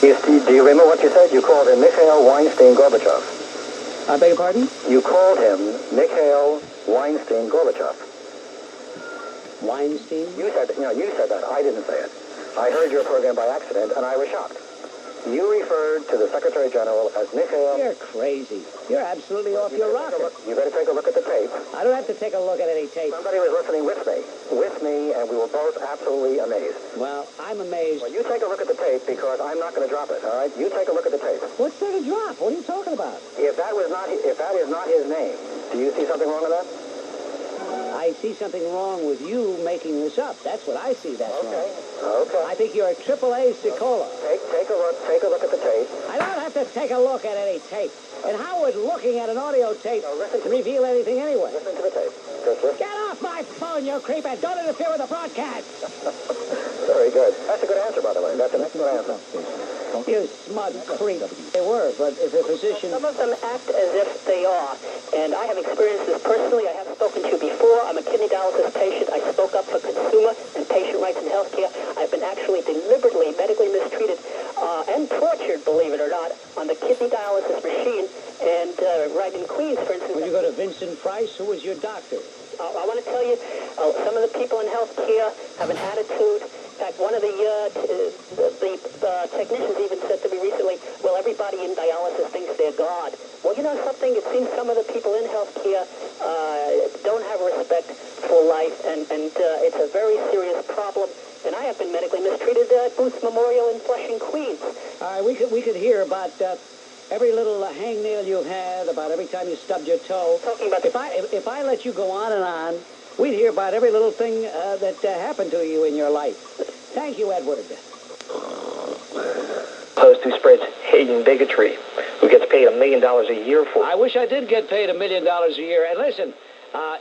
Do you remember what you said? You called him Mikhail Weinstein Gorbachev. I beg your pardon? You called him Mikhail Weinstein Gorbachev. Weinstein? You said that. I didn't say it. I heard your program by accident, and I was shocked. You referred to the Secretary General as Mikhail... You're crazy. You're absolutely off your rocker. You better take a look at the tape. I don't have to take a look at any tape. Somebody was listening with me, and we were both absolutely amazed. Well, I'm amazed. Well, you take a look at the tape, because I'm not going to drop it, all right? You take a look at the tape. What's there to drop? What are you talking about? If that is not his name, do you see something wrong with that? I see something wrong with you making this up. That's what I see that's wrong. Okay. I think you're a AAA Sicola. Take a look at the tape. I don't have to take a look at any tape. And how would looking at an audio tape reveal anything anyway? Listen to the tape. Just listen. Get off my phone, you creep, and don't interfere with the broadcast. Very good. That's a good answer, by the way. That's an excellent answer. You smug creep. They were, but if a physician... Some of them act as if they are. And I have experienced this personally. I have spoken to you before. I'm a kidney dialysis patient. I spoke up for consumer and patient rights in healthcare. I've been actually deliberately medically mistreated and tortured, believe it or not, on the kidney dialysis machine. And right in Queens, for instance... When you go to Vincent Price, who was your doctor? I want to tell you, some of the people in healthcare have an attitude. In fact, one of the technicians even said to me recently, well, everybody in dialysis thinks they're God. Well, you know something? It seems some of the people in healthcare don't have respect for life, and it's a very serious problem. And I have been medically mistreated at Booth Memorial in Flushing, Queens. All right, we could hear about every little hangnail you've had, about every time you stubbed your toe. Talking about if I let you go on and on, we'd hear about every little thing that happened to you in your life. Thank you, Edward. Opposed who spreads hate and bigotry, who gets paid $1 million a year for. I wish I did get paid $1 million a year. And listen,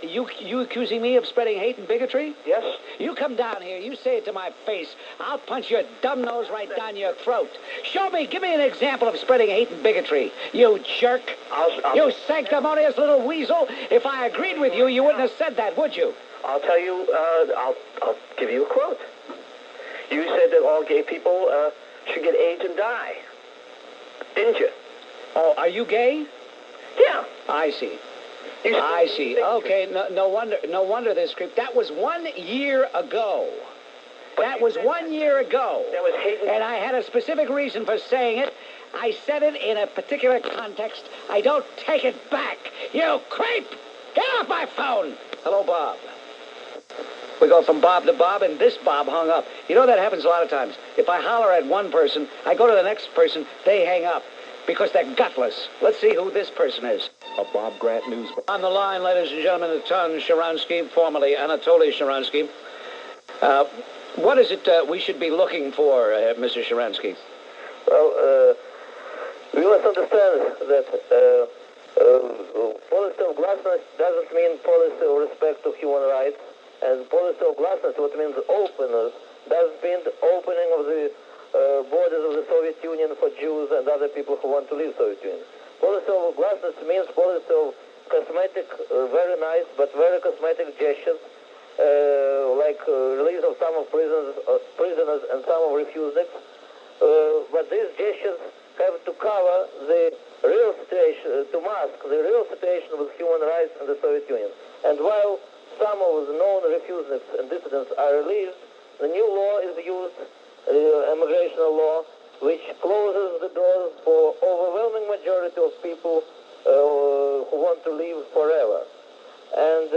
you accusing me of spreading hate and bigotry? Yes. You come down here, you say it to my face, I'll punch your dumb nose right down your throat. Show me, give me an example of spreading hate and bigotry, you jerk. You sanctimonious little weasel. If I agreed with you, you wouldn't have said that, would you? I'll tell you, I'll give you a quote. You said that all gay people should get AIDS and die. Didn't you? Oh, are you gay? Yeah. I see. I see. Okay, no wonder this creep. That was 1 year ago. That was 1 year ago. That was hate and I had a specific reason for saying it. I said it in a particular context. I don't take it back. You creep! Get off my phone! Hello, Bob. We go from Bob to Bob, and this Bob hung up. You know that happens a lot of times. If I holler at one person, I go to the next person, they hang up. Because they're gutless. Let's see who this person is. A Bob Grant News. On the line, ladies and gentlemen, Anton Sharansky, formerly Anatoly Sharansky. What is it we should be looking for, Mr. Sharansky? Well, we must understand that policy of glasnost doesn't mean policy of respect to human rights, and policy of glasnost, what means openness, doesn't mean the opening of the borders of the Soviet Union for Jews and other people who want to leave Soviet Union. Policy of glasnost means policy of cosmetic, very nice, but very cosmetic gestures, like release of some of prisoners and some of refuseniks. But these gestures have to cover the real situation, to mask the real situation with human rights in the Soviet Union. And while some of the known refuseniks and dissidents are released, the new law is used, immigration law, which closes the doors for overwhelming majority of people who want to live forever. And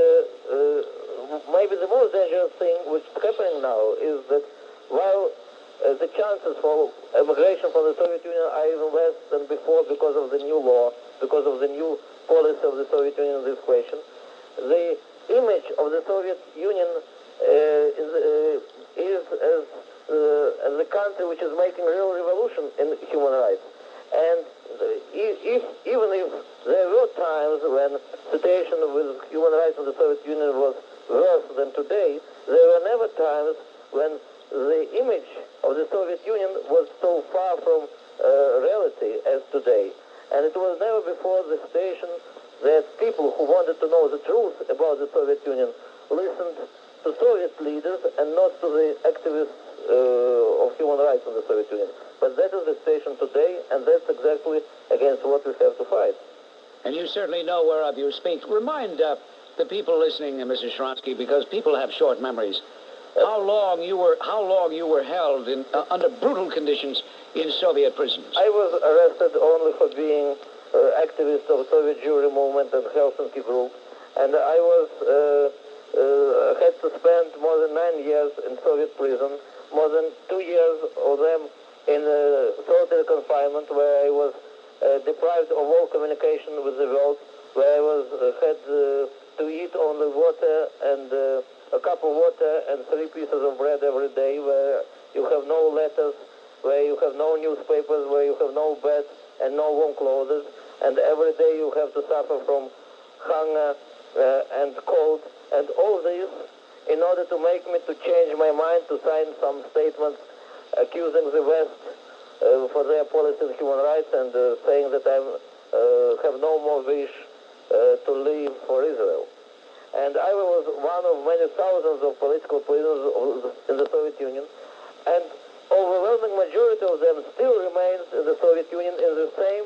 maybe the most dangerous thing which is happening now is that while the chances for immigration from the Soviet Union are even less than before because of the new law, because of the new policy of the Soviet Union in this question, the image of the Soviet Union is as a country which is making real revolution in human rights. And even if there were times when the situation with human rights in the Soviet Union was worse than today, there were never times when the image of the Soviet Union was so far from reality as today. And it was never before the situation that people who wanted to know the truth about the Soviet Union listened to Soviet leaders and not to the activists of human rights in the Soviet Union. But that is the situation today, and that's exactly against what we have to fight. And you certainly know whereof you speak. Remind the people listening, Mr. Sharansky, because people have short memories, how long you were held in under brutal conditions in Soviet prisons. I was arrested only for being activist of Soviet Jewry movement and Helsinki group, and I was had to spend more than 9 years in Soviet prison, more than 2 years of them in solitary confinement, where I was deprived of all communication with the world, where I was had to eat only water and a cup of water and 3 pieces of bread every day, where you have no letters, where you have no newspapers, where you have no bed and no warm clothes, and every day you have to suffer from hunger and cold, and all this in order to make me to change my mind, to sign some statements accusing the West for their policy in human rights and saying that I have no more wish to live for Israel. And I was one of many thousands of political prisoners in the Soviet Union, and overwhelming majority of them still remains in the Soviet Union in the same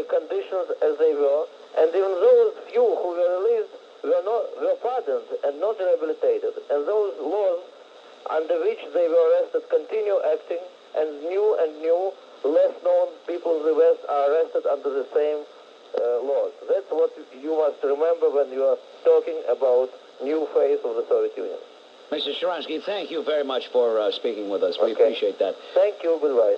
conditions as they were, and even those few who were released were pardoned and not rehabilitated, and those laws under which they were arrested continue acting, and new, less known people in the West are arrested under the same laws. That's what you must remember when you are talking about new phase of the Soviet Union. Mr. Sharansky, thank you very much for speaking with us. We Okay. appreciate that. Thank you. Goodbye.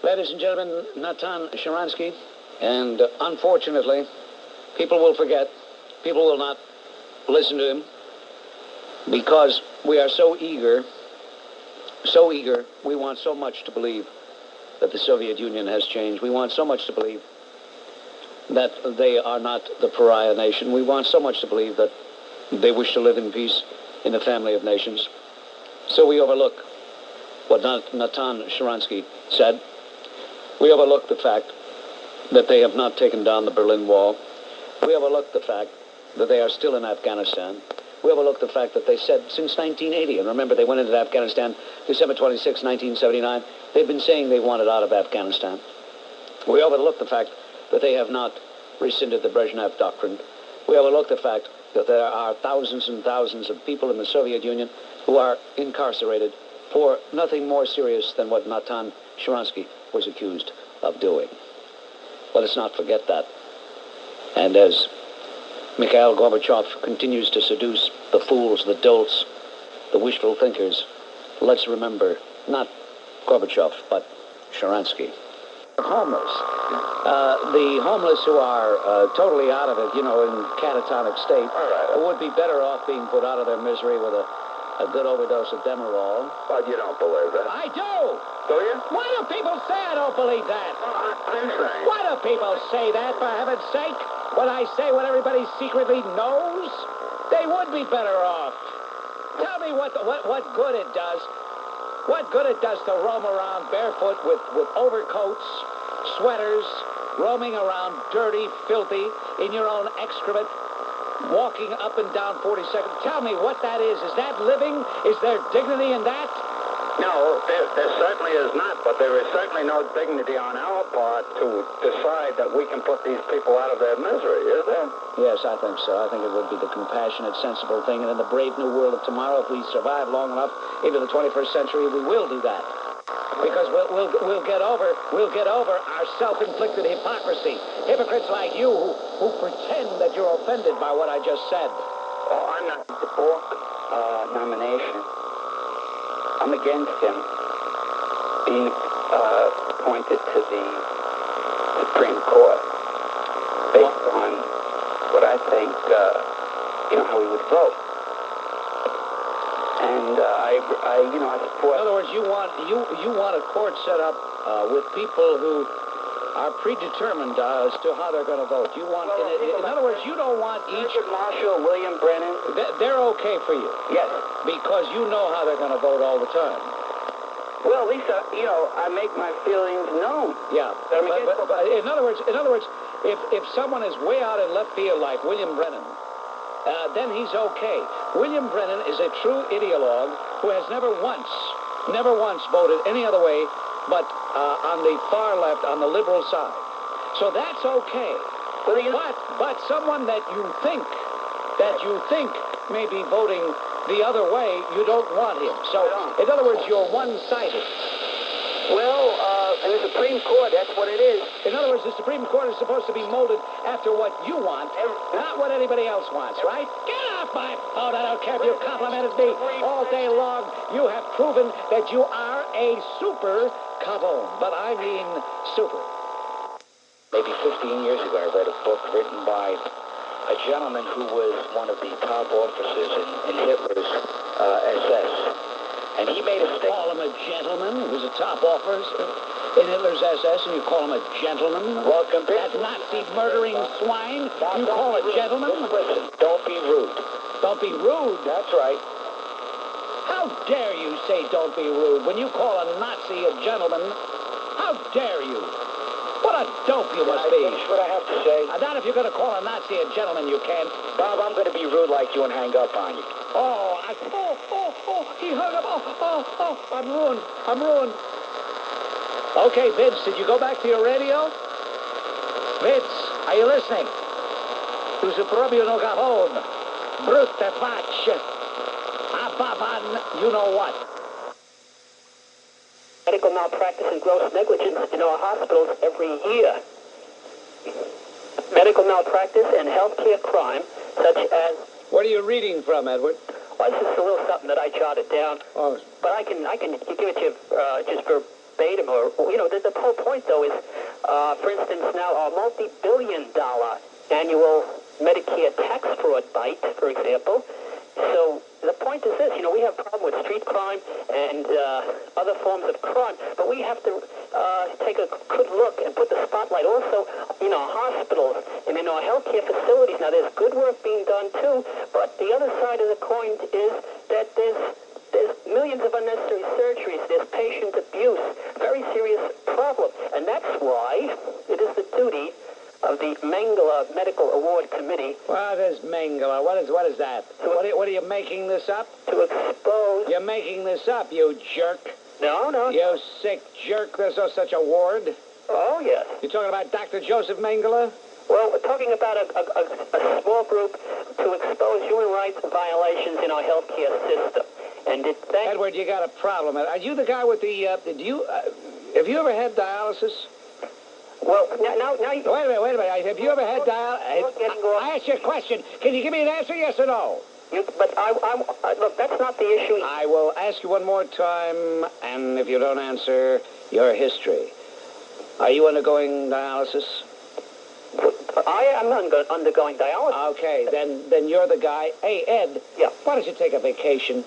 Ladies and gentlemen, Anton Sharansky, and unfortunately, people will forget, people will not listen to him, because we are so eager, we want so much to believe that the Soviet Union has changed. We want so much to believe that they are not the pariah nation. We want so much to believe that they wish to live in peace in the family of nations. So we overlook what Anton Sharansky said. We overlook the fact that they have not taken down the Berlin Wall. We overlook the fact that they are still in Afghanistan. We overlook the fact that they said since 1980, and remember they went into Afghanistan December 26, 1979, they've been saying they wanted out of Afghanistan. We overlook the fact that they have not rescinded the Brezhnev Doctrine. We overlook the fact that there are thousands and thousands of people in the Soviet Union who are incarcerated for nothing more serious than what Anton Sharansky was accused of doing. Let us not forget that. And as Mikhail Gorbachev continues to seduce the fools, the dolts, the wishful thinkers, let's remember not Gorbachev, but Sharansky. Homeless. The homeless who are totally out of it, in catatonic state, would be better off being put out of their misery with a good overdose of Demerol. But you don't believe that. I do! Do you? Why do people say I don't believe that? I'm saying. Why do people say that, for heaven's sake? When I say what everybody secretly knows, they would be better off. Tell me what good it does. What good it does to roam around barefoot with overcoats, sweaters, roaming around dirty, filthy, in your own excrement, walking up and down 42nd. Tell me what that is. Is that living? Is there dignity in that? No, there certainly is not, but there is certainly no dignity on our part to decide that we can put these people out of their misery, is there? Yes, I think so. I think it would be the compassionate, sensible thing. And in the brave new world of tomorrow, if we survive long enough into the 21st century, we will do that. Because we'll get over our self-inflicted hypocrisy. Hypocrites like you who pretend that you're offended by what I just said. Oh, I'm not the Bork nomination. I'm against him being appointed to the Supreme Court based on what I think, how he would vote. And I support. In other words, you want a court set up with people who are predetermined as to how they're going to vote. You want, in other words, you don't want each. Marshall, William Brennan. They're okay for you. Yes. Because you know how they're going to vote all the time. Well, Lisa, I make my feelings known. Yeah. But in other words, if someone is way out in left field like William Brennan, then he's okay. William Brennan is a true ideologue who has never once never once voted any other way but on the far left, on the liberal side. So that's okay. But someone that you think may be voting the other way, you don't want him. So, in other words, you're one-sided. Well, in the Supreme Court, that's what it is. In other words, the Supreme Court is supposed to be molded after what you want, not what anybody else wants, right? Get off my phone. I don't care if you complimented me all day long. You have proven that you are a super gavone, but I mean super. Maybe 15 years ago, I read a book written by a gentleman who was one of the top officers in Hitler's SS. And he made a statement. Call him a gentleman? He was a top officer in Hitler's SS, and you call him a gentleman? Well, compared that Nazi murdering swine, you call a gentleman? Listen, don't be rude. Don't be rude? That's right. How dare you say don't be rude when you call a Nazi a gentleman? How dare you? What a dope you must be. That's what I have to say. Not if you're going to call a Nazi a gentleman, you can't. Bob, I'm going to be rude like you and hang up on you. He hung up. I'm ruined. I'm ruined. Okay, Vince, did you go back to your radio? Vince, are you listening? Tu sei proprio no gavone. Brutta faccia. Ababan, you know what? Medical malpractice and gross negligence in our hospitals every year. Medical malpractice and healthcare crime, such as... What are you reading from, Edward? Well, this is a little something that I jotted down. Oh. But I can give it to you just verbatim. Or the whole point, though, is, for instance, now a multi-billion-dollar annual Medicare tax fraud bite, for example. So the point is this, we have a problem with street crime and other forms of crime, but we have to take a good look and put the spotlight also in our hospitals and in our healthcare facilities. Now, there's good work being done, too, but the other side of the coin is that there's millions of unnecessary surgeries, there's patient abuse, very serious problem, and that's why it is the duty of the Mengele Medical Award Committee. What is Mengele? What is that? What are you making this up? To expose... You're making this up, you jerk. No. You sick jerk. There's no such award. Oh, yes. You're talking about Dr. Joseph Mengele? Well, we're talking about a small group to expose human rights violations in our healthcare system. And Edward, you got a problem. Are you the guy with the... have you ever had dialysis? Well, now... Wait a minute. Have you ever had dialysis? I asked you a question. Can you give me an answer, yes or no? But look, that's not the issue. I will ask you one more time, and if you don't answer, your history. Are you undergoing dialysis? I am undergoing dialysis. Okay, then you're the guy. Hey, Ed. Yeah. Why don't you take a vacation?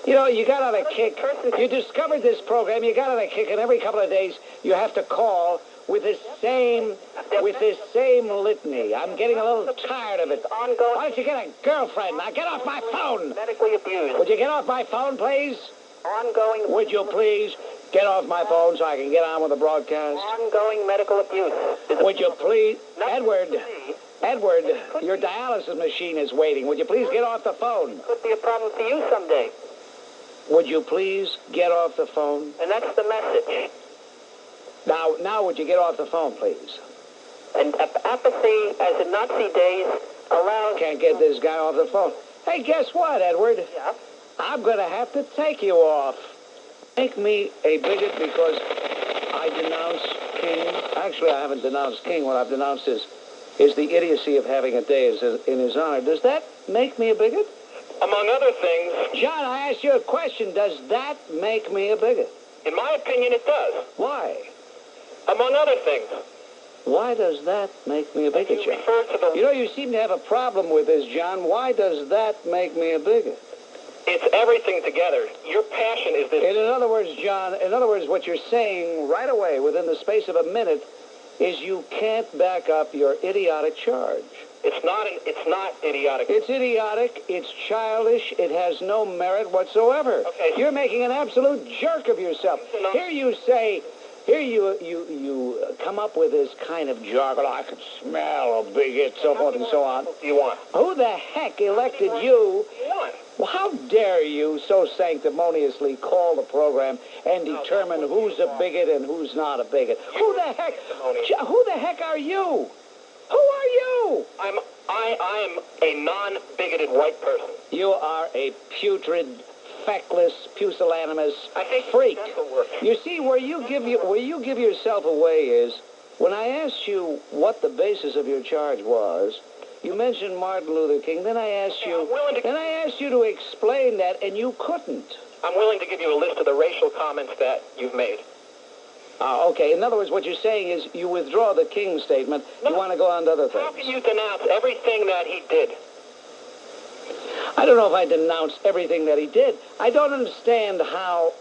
You got on a kick. You discovered this program. You got on a kick, and every couple of days you have to call with this same litany. I'm getting a little tired of it. Why don't you get a girlfriend? Now get off my phone. Medically abused. Would you get off my phone, please? Ongoing. Would you please get off my phone so I can get on with the broadcast? Ongoing medical abuse. Would you please, Edward, your dialysis machine is waiting. Would you please get off the phone? Could be a problem for you someday. Would you please get off the phone? And that's the message. Now, would you get off the phone, please? And apathy, as in Nazi days, allows... Can't get this guy off the phone. Hey, guess what, Edward? Yeah? I'm going to have to take you off. Make me a bigot because I denounce King. Actually, I haven't denounced King. What I've denounced is the idiocy of having a day in his honor. Does that make me a bigot? Among other things... John, I asked you a question. Does that make me a bigot? In my opinion, it does. Why? Among other things. Why does that make me a bigot, John? Refer to the... You seem to have a problem with this, John. Why does that make me a bigot? It's everything together. Your passion is this... In other words, John, what you're saying right away within the space of a minute is you can't back up your idiotic charge. It's not idiotic. It's idiotic. It's childish. It has no merit whatsoever. Okay. You're making an absolute jerk of yourself. Here you say Here you come up with this kind of jargon. I can smell a bigot, so forth and so on. What do you want? Who the heck elected you? What? Well, how dare you so sanctimoniously call the program and determine who's a bigot and who's not a bigot? Who the heck are you? Who are you? I am a non-bigoted white person. You are a putrid, feckless, pusillanimous I think freak. that's a word. You see, where you give yourself away is when I asked you what the basis of your charge was. You mentioned Martin Luther King. Then I asked you to explain that, and you couldn't. I'm willing to give you a list of the racial comments that you've made. Okay. In other words, what you're saying is you withdraw the King statement. No. You want to go on to other things. How can you denounce everything that he did? I don't know if I denounce everything that he did. I don't understand how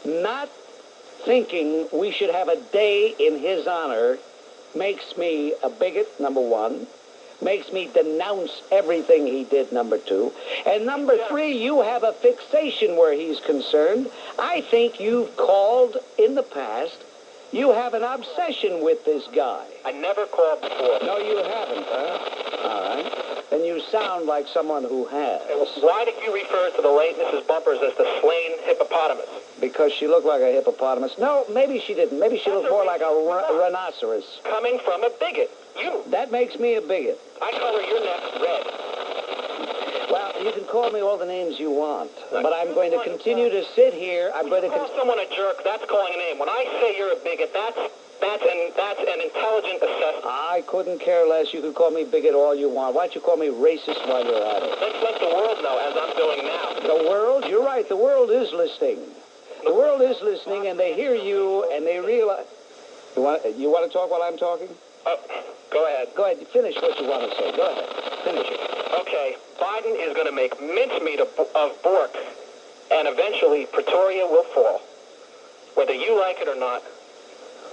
not thinking we should have a day in his honor makes me a bigot, number one. Makes me denounce everything he did, number two. And number three, you have a fixation where he's concerned. I think you've called in the past. You have an obsession with this guy. I never called before. No, you haven't, huh? All right. Then you sound like someone who has. Why did you refer to the late Mrs. Bumpers as the slain hippopotamus? Because she looked like a hippopotamus. No, maybe she didn't. Maybe she looked more like a rhinoceros. Coming from a bigot. You. That makes me a bigot. I color your neck red. Well, you can call me all the names you want, but I'm going to continue to sit here. I'm going to call someone a jerk. That's calling a name. When I say you're a bigot, that's an intelligent assessment. I couldn't care less. You can call me bigot all you want. Why don't you call me racist while you're at it? Let's let the world know, as I'm doing now. The world? You're right. The world is listening. The world is listening, and they hear you, and they realize. You want to talk while I'm talking? Go ahead. Go ahead. Finish what you want to say. Go ahead. Finish it. Okay. Biden is going to make mincemeat of Bork, and eventually Pretoria will fall, whether you like it or not.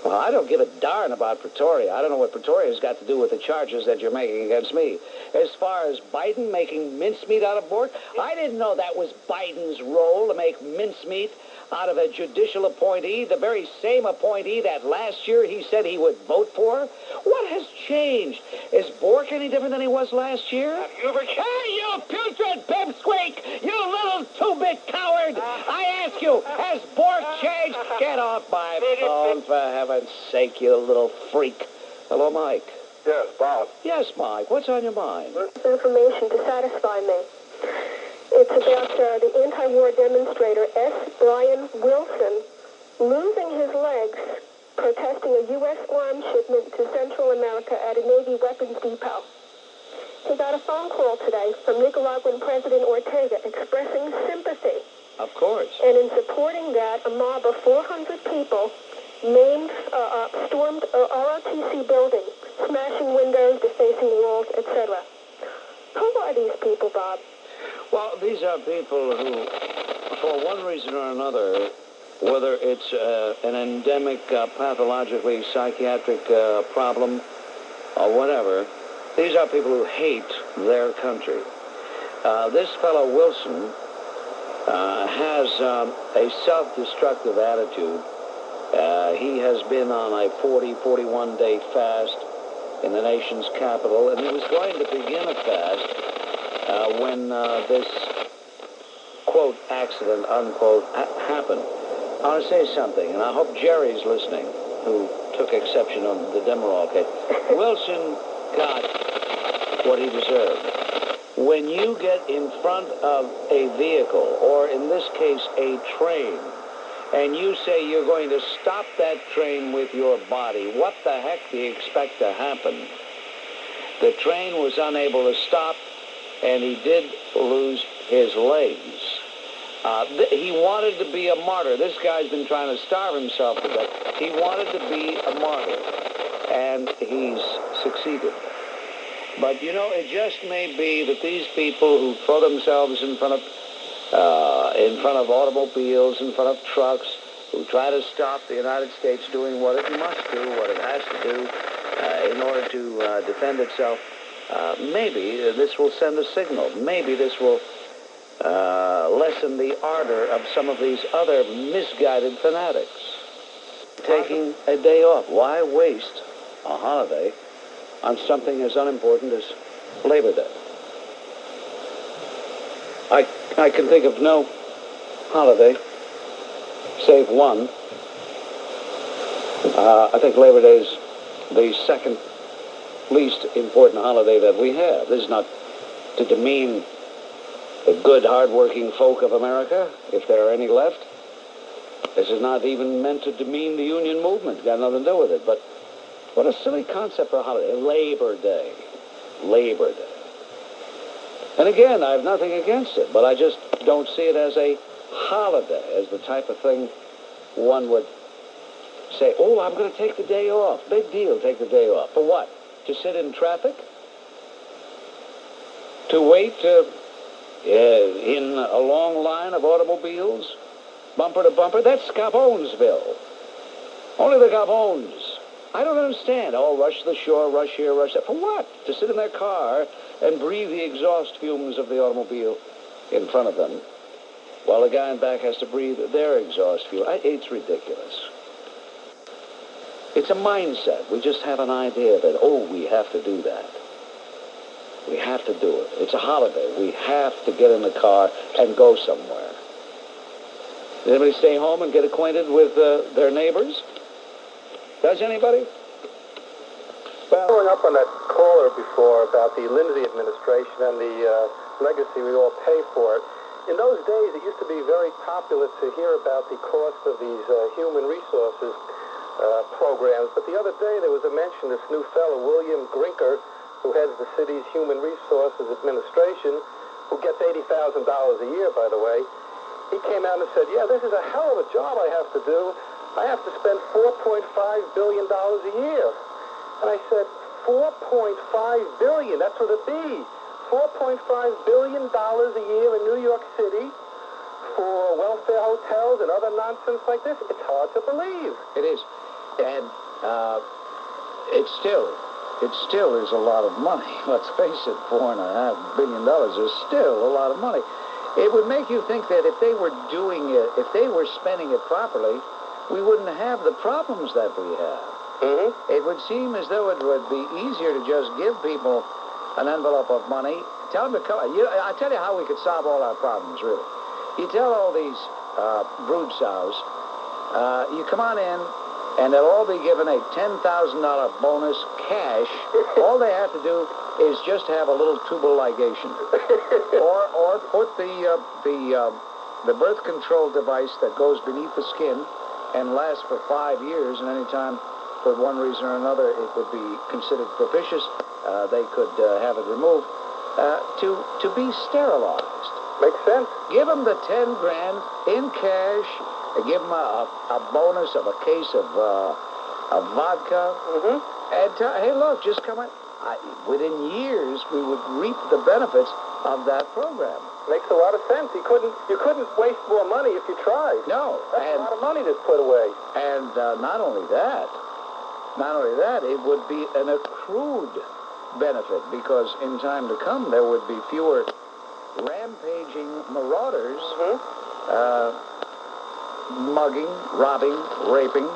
Well, I don't give a darn about Pretoria. I don't know what Pretoria's got to do with the charges that you're making against me. As far as Biden making mincemeat out of Bork, I didn't know that was Biden's role to make mincemeat out of a judicial appointee, the very same appointee that last year he said he would vote for. What has changed? Is Bork any different than he was last year? Have you ever... Hey, you putrid pipsqueak! You little two-bit coward! I ask you, has Bork changed? Get off my phone, for heaven's sake, you little freak. Hello, Mike. Yes, Bob. Yes, Mike. What's on your mind? Information to satisfy me. It's about the anti-war demonstrator S. Brian Willson losing his legs protesting a U.S. arms shipment to Central America at a Navy weapons depot. He got a phone call today from Nicaraguan President Ortega expressing sympathy. Of course. And in supporting that, a mob of 400 people stormed a ROTC building, smashing windows, defacing walls, etc. Who are these people, Bob? Well, these are people who, for one reason or another, whether it's an endemic pathologically psychiatric problem or whatever, these are people who hate their country. This fellow Willson has a self-destructive attitude. He has been on a 41-day fast in the nation's capital, and he was going to begin a fast when this, quote, accident, unquote, happened. I want to say something, and I hope Jerry's listening, who took exception on the Demerol case. Willson got what he deserved. When you get in front of a vehicle, or in this case, a train, and you say you're going to stop that train with your body, what the heck do you expect to happen? The train was unable to stop, and he did lose his legs. He wanted to be a martyr. This guy's been trying to starve himself to death. He wanted to be a martyr, and he's succeeded. But, you know, it just may be that these people who throw themselves in front of automobiles, in front of trucks, who try to stop the United States doing what it must do, what it has to do in order to defend itself, maybe this will send a signal. Maybe this will lessen the ardor of some of these other misguided fanatics. taking a day off. Why waste a holiday on something as unimportant as Labor Day? I can think of no holiday, save one. I think Labor Day is the second least important holiday that we have. This is not to demean the good, hard-working folk of America, if there are any left. This is not even meant to demean the union movement. Got nothing to do with it. But what a silly concept for a holiday. Labor Day. Labor Day. And again, I have nothing against it, but I just don't see it as a holiday, as the type of thing one would say, oh, I'm going to take the day off. Big deal, take the day off. For what? To sit in traffic? To wait in a long line of automobiles, bumper to bumper? That's Gavonesville. Only the Gavones. I don't understand. Oh, rush to the shore, rush here, rush there. For what? To sit in their car and breathe the exhaust fumes of the automobile in front of them, while the guy in back has to breathe their exhaust fume. It's ridiculous. It's a mindset. We just have an idea that, oh, we have to do that. We have to do it. It's a holiday. We have to get in the car and go somewhere. Does anybody stay home and get acquainted with their neighbors? Does anybody? Well, following up on that caller before about the Linder administration and the legacy we all pay for it, in those days it used to be very popular to hear about the cost of these human resources programs, but the other day there was a mention, this new fellow, William Grinker, who heads the city's Human Resources Administration, who gets $80,000 a year, by the way. He came out and said, yeah, this is a hell of a job I have to do. I have to spend $4.5 billion a year. And I said, $4.5 billion, that's what it'd be. $4.5 billion a year in New York City for welfare hotels and other nonsense like this. It's hard to believe. It is. And it still is a lot of money. Let's face it, $4.5 billion is still a lot of money. It would make you think that if they were doing it, if they were spending it properly, we wouldn't have the problems that we have. Mm-hmm. It would seem as though it would be easier to just give people an envelope of money, tell them to come. I tell you how we could solve all our problems, really. You tell all these brood sows, you come on in, and they'll all be given a $10,000 bonus cash. All they have to do is just have a little tubal ligation, or put the birth control device that goes beneath the skin and lasts for 5 years, and any time for one reason or another it would be considered propitious, they could have it removed to be sterilized. Makes sense. Give them the 10 grand in cash. Give them a bonus of a case of vodka. Mm-hmm. And hey, look, just come on. Within years, we would reap the benefits of that program. Makes a lot of sense. You couldn't waste more money if you tried. No. That's a lot of money that's put away. And not only that, it would be an accrued benefit, because in time to come, there would be fewer rampaging marauders, mugging, robbing, raping.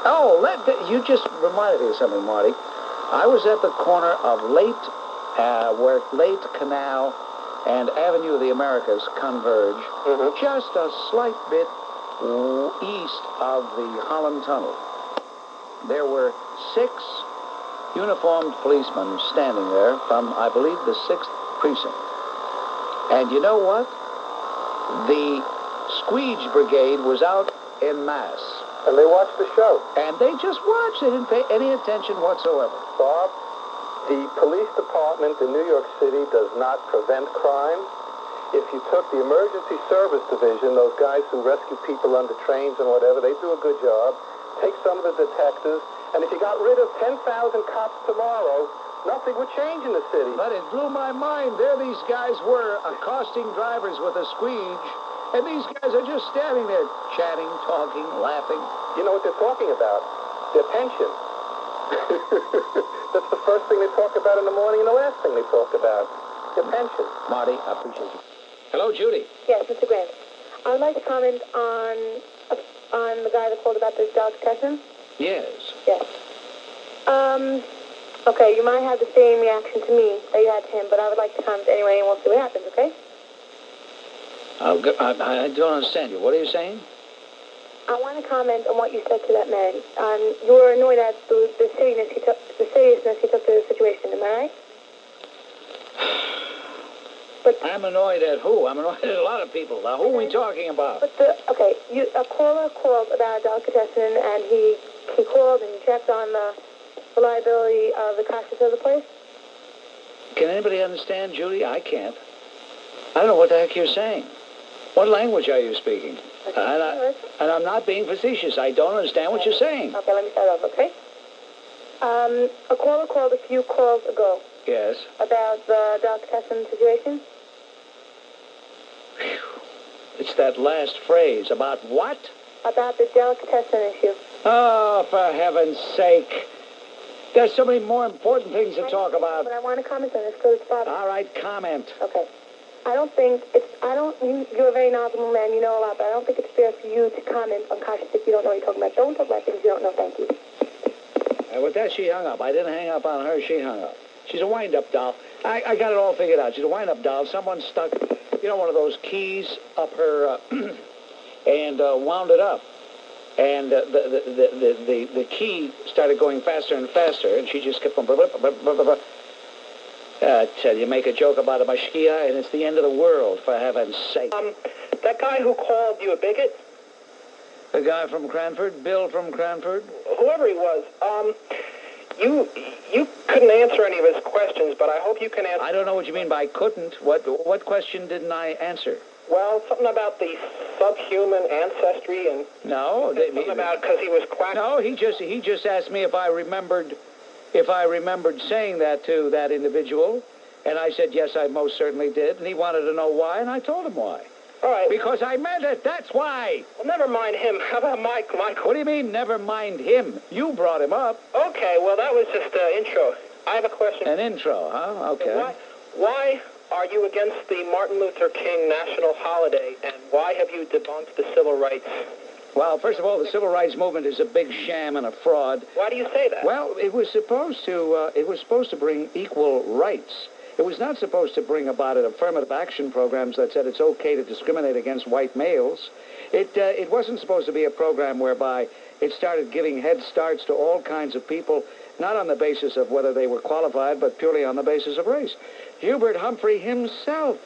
Oh, you just reminded me of something, Marty. I was at the corner of where Late Canal and Avenue of the Americas converge, just a slight bit east of the Holland Tunnel. There were 6 uniformed policemen standing there from, I believe, the 6th precinct. And you know what? The squeege brigade was out en masse. And they watched the show. And they just watched. They didn't pay any attention whatsoever. Bob, the police department in New York City does not prevent crime. If you took the emergency service division, those guys who rescue people under trains and whatever, they do a good job. Take some of the detectives, and if you got rid of 10,000 cops tomorrow, nothing would change in the city. But it blew my mind. There these guys were accosting drivers with a squeege, and these guys are just standing there chatting, talking, laughing. You know what they're talking about? Their pension. That's the first thing they talk about in the morning and the last thing they talk about. Their pension. Marty, I appreciate you. Hello, Judy. Yes, Mr. Grant. I would like to comment on on the guy that called about the delicatessen? Yes. Yes. Okay, you might have the same reaction to me that you had to him, but I would like to comment anyway, and we'll see what happens, okay? I don't understand you. What are you saying? I want to comment on what you said to that man. You were annoyed at the seriousness he took to the situation, am I right? But I'm annoyed at who? I'm annoyed at a lot of people. Now, who are we talking about? But a caller called about a delicatessen, and he called and checked on the reliability of the cautious of the place. Can anybody understand, Judy? I can't. I don't know what the heck you're saying. What language are you speaking? And I'm not being facetious. I don't understand what you're saying. Okay, let me start off, okay? A caller called a few calls ago. Yes. About the delicatessen situation. Whew. It's that last phrase. About what? About the delicatessen issue. Oh, for heaven's sake. There's so many more important things to talk about. But I want to comment on this because it's bothering me. All right, comment. Okay. You're a very knowledgeable man, you know a lot, but I don't think it's fair for you to comment on cautious if you don't know what you're talking about. Don't talk about things you don't know, thank you. With that, she hung up. I didn't hang up on her, she hung up. She's a wind-up doll. I got it all figured out. She's a wind-up doll. Someone stuck, one of those keys up her, and wound it up. And the key started going faster and faster, and she just kept on... I tell you, make a joke about a mashkia, and it's the end of the world, for heaven's sake. That guy who called you a bigot? The guy from Cranford, Bill from Cranford? Whoever he was, you couldn't answer any of his questions, but I hope you can answer... I don't know what you mean by couldn't. What question didn't I answer? Well, something about the subhuman ancestry and... No. Something about because he was quack... No, he just asked me if I remembered saying that to that individual, and I said, yes, I most certainly did, and he wanted to know why, and I told him why. All right. Because I meant it, that's why. Well, never mind him. How about Mike? What do you mean, never mind him? You brought him up. Okay, well, that was just an intro. I have a question. An intro, huh? Okay. Why are you against the Martin Luther King national holiday, and why have you debunked the civil rights? Well, first of all, the civil rights movement is a big sham and a fraud. Why do you say that? Well, it was supposed to bring equal rights. It was not supposed to bring about affirmative action programs that said it's okay to discriminate against white males. It wasn't supposed to be a program whereby it started giving head starts to all kinds of people, not on the basis of whether they were qualified, but purely on the basis of race. Hubert Humphrey himself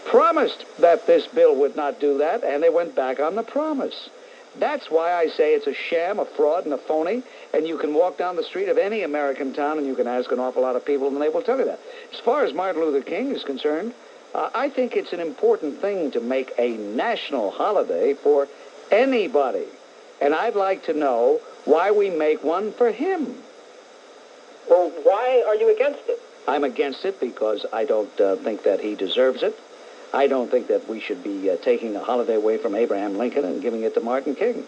promised that this bill would not do that, and they went back on the promise. That's why I say it's a sham, a fraud, and a phony, and you can walk down the street of any American town and you can ask an awful lot of people and they will tell you that. As far as Martin Luther King is concerned, I think it's an important thing to make a national holiday for anybody. And I'd like to know why we make one for him. Well, why are you against it? I'm against it because I don't think that he deserves it. I don't think that we should be taking a holiday away from Abraham Lincoln and giving it to Martin King.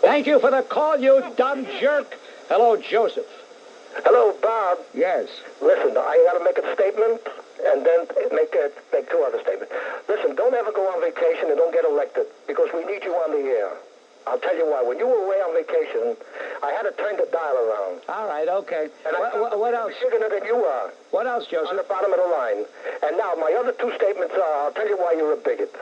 Thank you for the call, you dumb jerk. Hello, Joseph. Hello, Bob. Yes. Listen, I got to make a statement and then make two other statements. Listen, don't ever go on vacation and don't get elected because we need you on the air. I'll tell you why. When you were away on vacation, I had to turn the dial around. All right, okay. And what else? Bigger than you are. What else, Joseph? On the bottom of the line. And now, my other two statements are, I'll tell you why you're a bigot.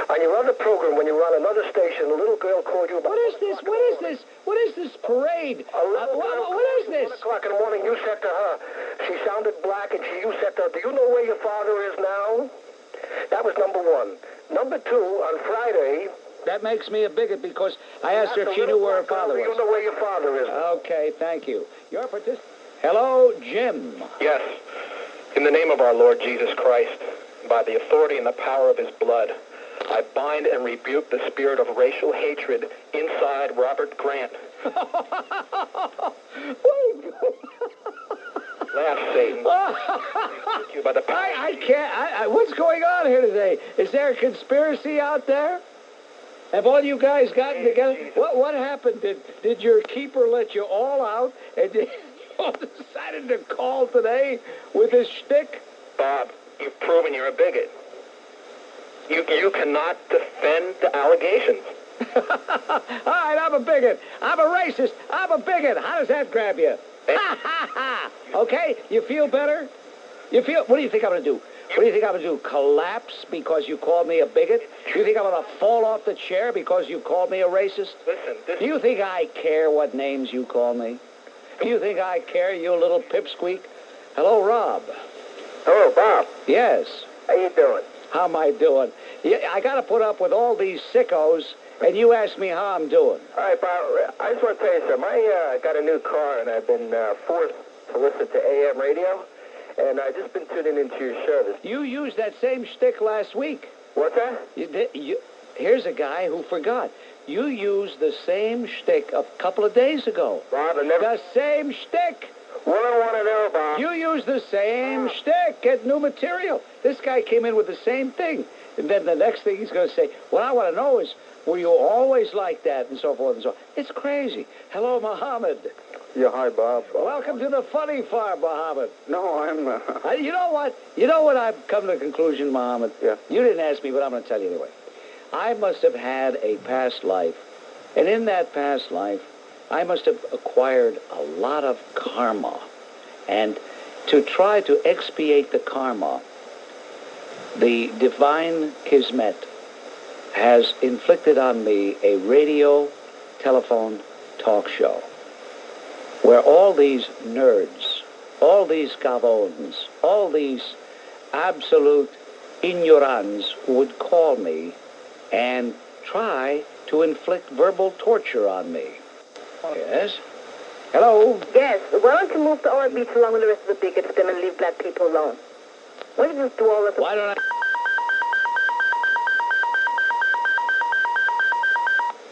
On your other program, when you were on another station, a little girl called you about... What is this? What is this? What is this parade? What is this? 1 o'clock in the morning, you said to her, she sounded black, and you said to her, do you know where your father is now? That was number one. Number two, on Friday... That makes me a bigot because I asked her if she knew where her father was. You know where your father is. Okay, thank you. Your participant. Hello, Jim. Yes. In the name of our Lord Jesus Christ, by the authority and the power of his blood, I bind and rebuke the spirit of racial hatred inside Robert Grant. Laugh, Satan. You by the power. I can't. What's going on here today? Is there a conspiracy out there? Have all you guys gotten together? What happened? Did your keeper let you all out? And you all decided to call today with his shtick? Bob, you've proven you're a bigot. You cannot defend the allegations. All right, I'm a bigot. I'm a racist. I'm a bigot. How does that grab you? Ha, ha, ha. Okay, you feel better? What do you think I'm going to do? What do you think I'm going to do? Collapse because you called me a bigot? Do you think I'm going to fall off the chair because you called me a racist? Listen, Do you think I care what names you call me? Do you think I care, you little pipsqueak? Hello, Rob. Hello, Bob. Yes. How you doing? How am I doing? I got to put up with all these sickos, and you ask me how I'm doing. All right, Bob, I just want to tell you something. I got a new car, and I've been forced to listen to AM radio, and I've just been tuning into your show. You used that same shtick last week. What's that? Here's a guy who forgot. You used the same shtick a couple of days ago. Bob, I never... The same shtick. What I want to know, Bob... You used the same shtick. Get new material. This guy came in with the same thing. And then the next thing he's going to say, what I want to know is, were you always like that, and so forth and so on. It's crazy. Hello, Mohammed. Yeah, hi, Bob. Welcome to the funny farm, Mohammed. No, I'm... You know what? You know what I've come to the conclusion, Mohammed? Yeah. You didn't ask me, but I'm going to tell you anyway. I must have had a past life, and in that past life, I must have acquired a lot of karma. And to try to expiate the karma, the divine Kismet has inflicted on me a radio, telephone, talk show where all these nerds, all these gavones, all these absolute ignorants would call me and try to inflict verbal torture on me. Yes? Hello? Yes, why don't you move to our beach along with the rest of the bigots then and leave black people alone? Why don't you just do all this? Why don't I...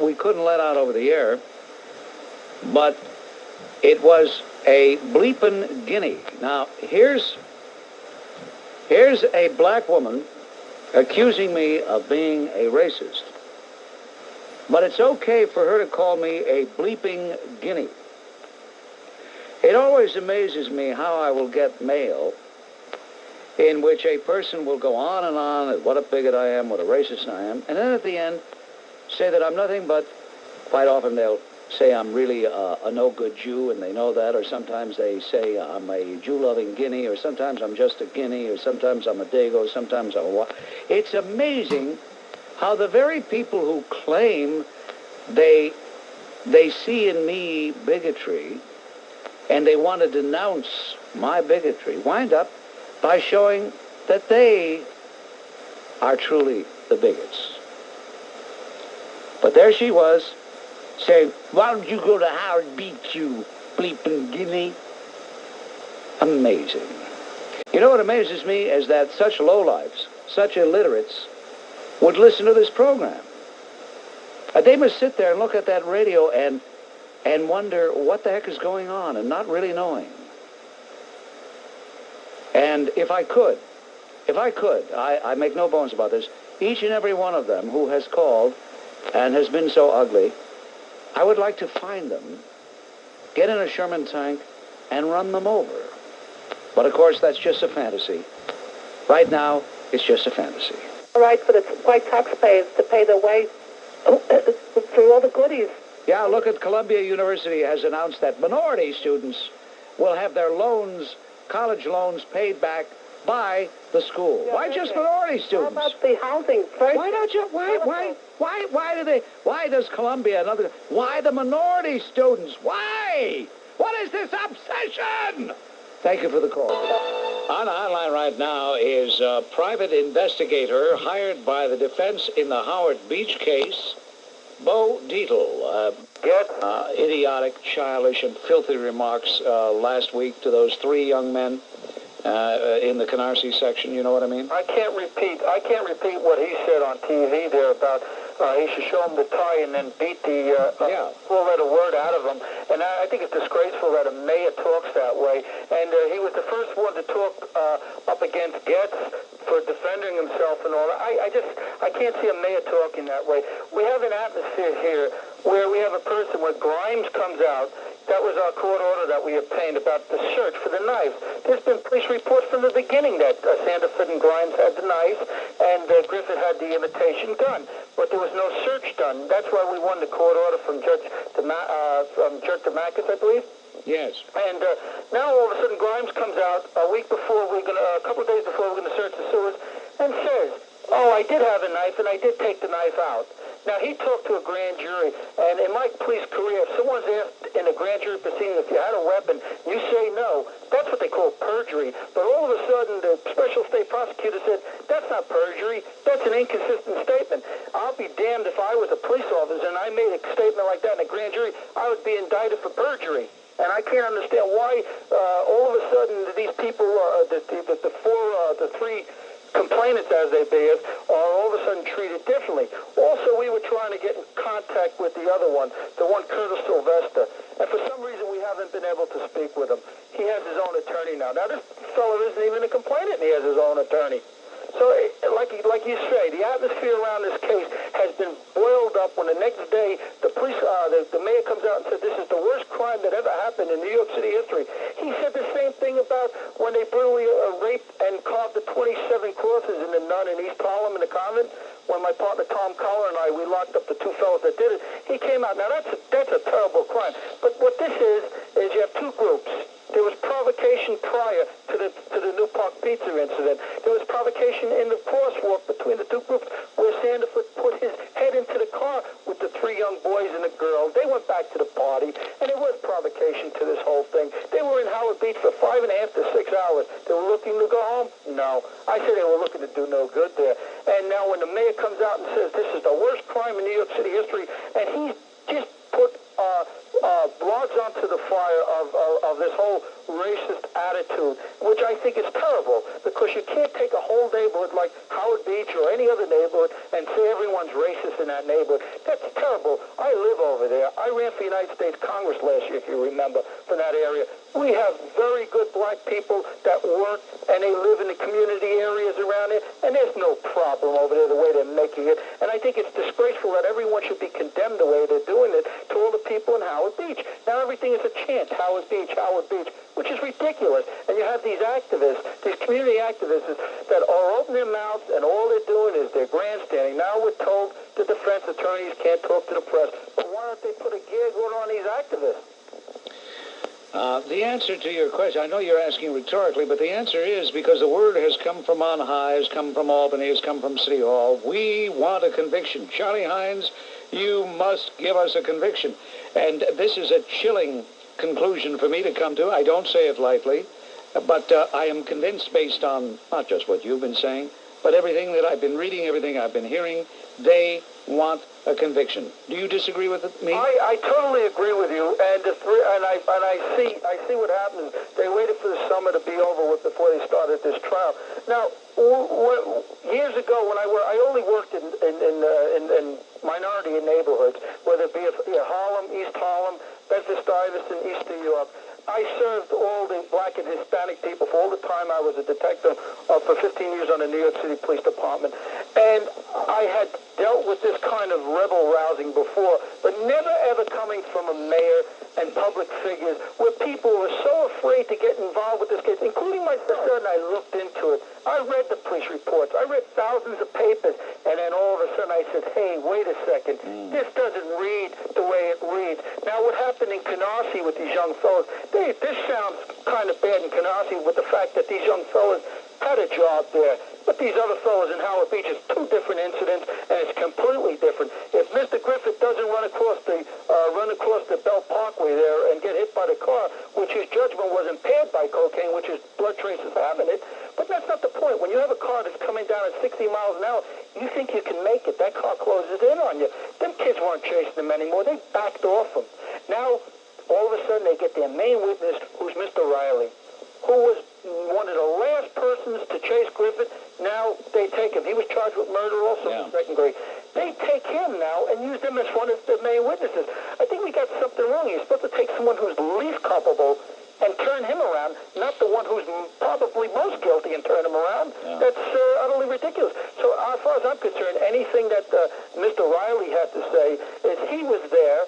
We couldn't let out over the air, but it was a bleeping guinea. Now, here's a black woman accusing me of being a racist. But it's okay for her to call me a bleeping guinea. It always amazes me how I will get mail in which a person will go on and what a bigot I am, what a racist I am, and then at the end say that I'm nothing but, quite often they'll say I'm really a no-good Jew, and they know that, or sometimes they say I'm a Jew-loving guinea, or sometimes I'm just a guinea, or sometimes I'm a dago, sometimes I'm a what. It's amazing how the very people who claim they see in me bigotry and they want to denounce my bigotry wind up by showing that they are truly the bigots. But there she was, saying, why don't you go to Howard Beach, you bleeping guinea? Amazing. You know what amazes me is that such lowlifes, such illiterates, would listen to this program. They must sit there and look at that radio and wonder what the heck is going on and not really knowing. And if I could, I make no bones about this, each and every one of them who has called and has been so ugly, I would like to find them, get in a Sherman tank, and run them over. But of course, that's just a fantasy. Right now, it's just a fantasy. All right, for the white taxpayers to pay their way through all the goodies. Yeah, look at Columbia University has announced that minority students will have their loans, college loans, paid back by the school. Yeah, why just minority students? How about the housing first? Why don't you? Why does Columbia and other? Why the minority students? Why? What is this obsession? Thank you for the call. On the hotline right now is a private investigator hired by the defense in the Howard Beach case, Bo Dietl. Idiotic, childish, and filthy remarks last week to those three young men in the Canarsie section. You know what I mean? I can't repeat what he said on TV there about he should show him the tie and then beat the full-letter word out of him. And I think it's disgraceful that a mayor talks that way. And he was the first one to talk up against Getz for defending himself and all that. I can't see a mayor talking that way. We have an atmosphere here where we have a person where Grimes comes out. That was our court order that we obtained about the search for the knife. There's been police reports from the beginning that Sandiford and Grimes had the knife, and Griffith had the imitation gun, but there was no search done. That's why we won the court order from Judge Demakis, I believe. Yes. And now all of a sudden Grimes comes out a couple of days before we're going to search the sewers, and says, "Oh, I did have a knife, and I did take the knife out." Now, he talked to a grand jury, and in my police career, if someone's asked in a grand jury proceeding if you had a weapon, you say no, that's what they call perjury. But all of a sudden, the special state prosecutor said, that's not perjury, that's an inconsistent statement. I'll be damned if I was a police officer and I made a statement like that in a grand jury, I would be indicted for perjury. And I can't understand why all of a sudden these people, the three complainants, as they be it, are all of a sudden treated differently. Also, we were trying to get in contact with the other one, the one Curtis Sylvester, and for some reason we haven't been able to speak with him. He has his own attorney now. Now, this fellow isn't even a complainant, and he has his own attorney. So, like you say, the atmosphere around this case has been boiled up when the next day the police, the mayor comes out and said this is the worst crime that ever happened in New York City history. He said the same thing about when they brutally raped and carved the 27 crosses in the nun in East Harlem in the convent. When my partner Tom Collar and we locked up the two fellows that did it, he came out. Now that's a terrible crime. But what this is you have two groups. There was provocation prior to the New Park Pizza incident. There was provocation in the crosswalk between the two groups where Sanderfoot put his head into the car with the three young boys and a girl. They went back to the party, and it was provocation to this whole thing. They were in Howard Beach for 5.5 to 6 hours. They were looking to go home? No. I said they were looking to do no good there. And now when the mayor comes out and says this is the worst crime in New York City history, and he just put blogs onto the fire of this whole racist attitude, which I think is terrible, because you can't take a whole neighborhood like Howard Beach or any other neighborhood and say everyone's racist in that neighborhood. That's terrible. I live over there. I ran for United States Congress last year, if you remember, from that area. We have very good black people that work, and they live in the community areas around it, and there's no problem over there the way they're making it. And I think it's disgraceful that everyone should be condemned the way they're doing it to all the people in Howard Beach. Now everything is a chant, Howard Beach, which is ridiculous. And you have these activists, these community activists that are opening their mouths, and all they're doing is they're grandstanding. Now we're told the defense attorneys can't talk to the press. But why don't they put a gag order on these activists? The answer to your question, I know you're asking rhetorically, but the answer is because the word has come from on high, has come from Albany, has come from City Hall. We want a conviction. Charlie Hines, you must give us a conviction. And this is a chilling conclusion for me to come to. I don't say it lightly, but I am convinced based on not just what you've been saying, but everything that I've been reading, everything I've been hearing, they want a conviction. Do you disagree with me? I totally agree with you, and I see what happens. They waited for the summer to be over with before they started this trial. Now, years ago when I only worked in minority neighborhoods, whether it be Harlem, East Harlem, Bedford-Stuyvesant, East New York. I served all the black and Hispanic people for all the time I was a detective for 15 years on the New York City Police Department. And I had dealt with this kind of rebel-rousing before, but never ever coming from a mayor and public figures where people were so afraid to get involved with this case, including my sister, and I looked into it. I read the police reports. I read thousands of papers, and then all of a sudden I said, hey, wait a second. This doesn't read the way it reads. Now, what happened in Canarsie with these young fellows, this sounds kind of bad in Canarsie with the fact that these young fellows had a job there. But these other fellows in Howard Beach is two different incidents, and it's completely different. If Mr. Griffith doesn't run across the Bell Parkway there and get hit by the car, which his judgment was impaired by cocaine, which his blood traces having it, but that's not the point. When you have a car that's coming down at 60 miles an hour, you think you can make it. That car closes in on you. Them kids weren't chasing them anymore. They backed off them. Now, all of a sudden, they get their main witness, who's Mr. Riley, who was one of the last persons to chase Griffith. Now they take him. He was charged with murder also in second grade. They take him now and use him as one of the main witnesses. I think we got something wrong. You're supposed to take someone who's least culpable and turn him around, not the one who's probably most guilty and turn him around. Yeah. That's utterly ridiculous. So as far as I'm concerned, anything that Mr. Riley had to say is he was there,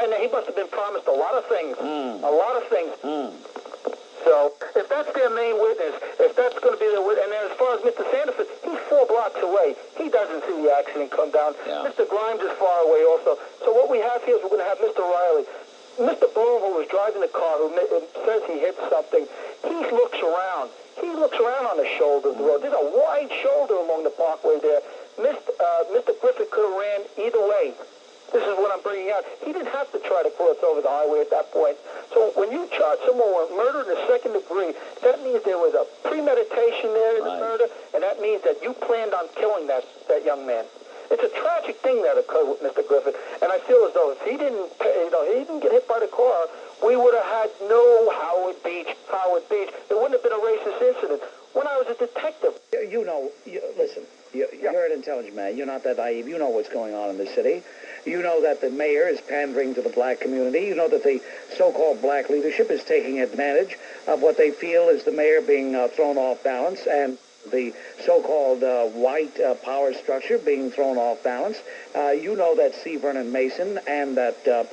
and he must have been promised a lot of things. A lot of things. So if that's their main witness, if that's going to be their witness, and then as far as Mr. Sanderson, he's 4 blocks away. He doesn't see the accident come down. Yeah. Mr. Grimes is far away also. So what we have here is we're going to have Mr. Riley. Mr. Bloom, who was driving the car, who says he hit something, he looks around. He looks around on the shoulder of the road. There's a wide shoulder along the parkway there. Mr. Griffith could have ran either way. This is what I'm bringing out. He didn't have to try to cross over the highway at that point. So when you charge someone with murder in the 2nd degree, that means there was a premeditation there in the murder, and that means that you planned on killing that young man. It's a tragic thing that occurred with Mr. Griffith, and I feel as though if he didn't get hit by the car, we would have had no Howard Beach. It wouldn't have been a racist incident. When I was a detective. Listen, you're an intelligent man. You're not that naive. You know what's going on in the city. You know that the mayor is pandering to the black community. You know that the so-called black leadership is taking advantage of what they feel is the mayor being thrown off balance, and the so-called white power structure being thrown off balance. You know that C. Vernon Mason and that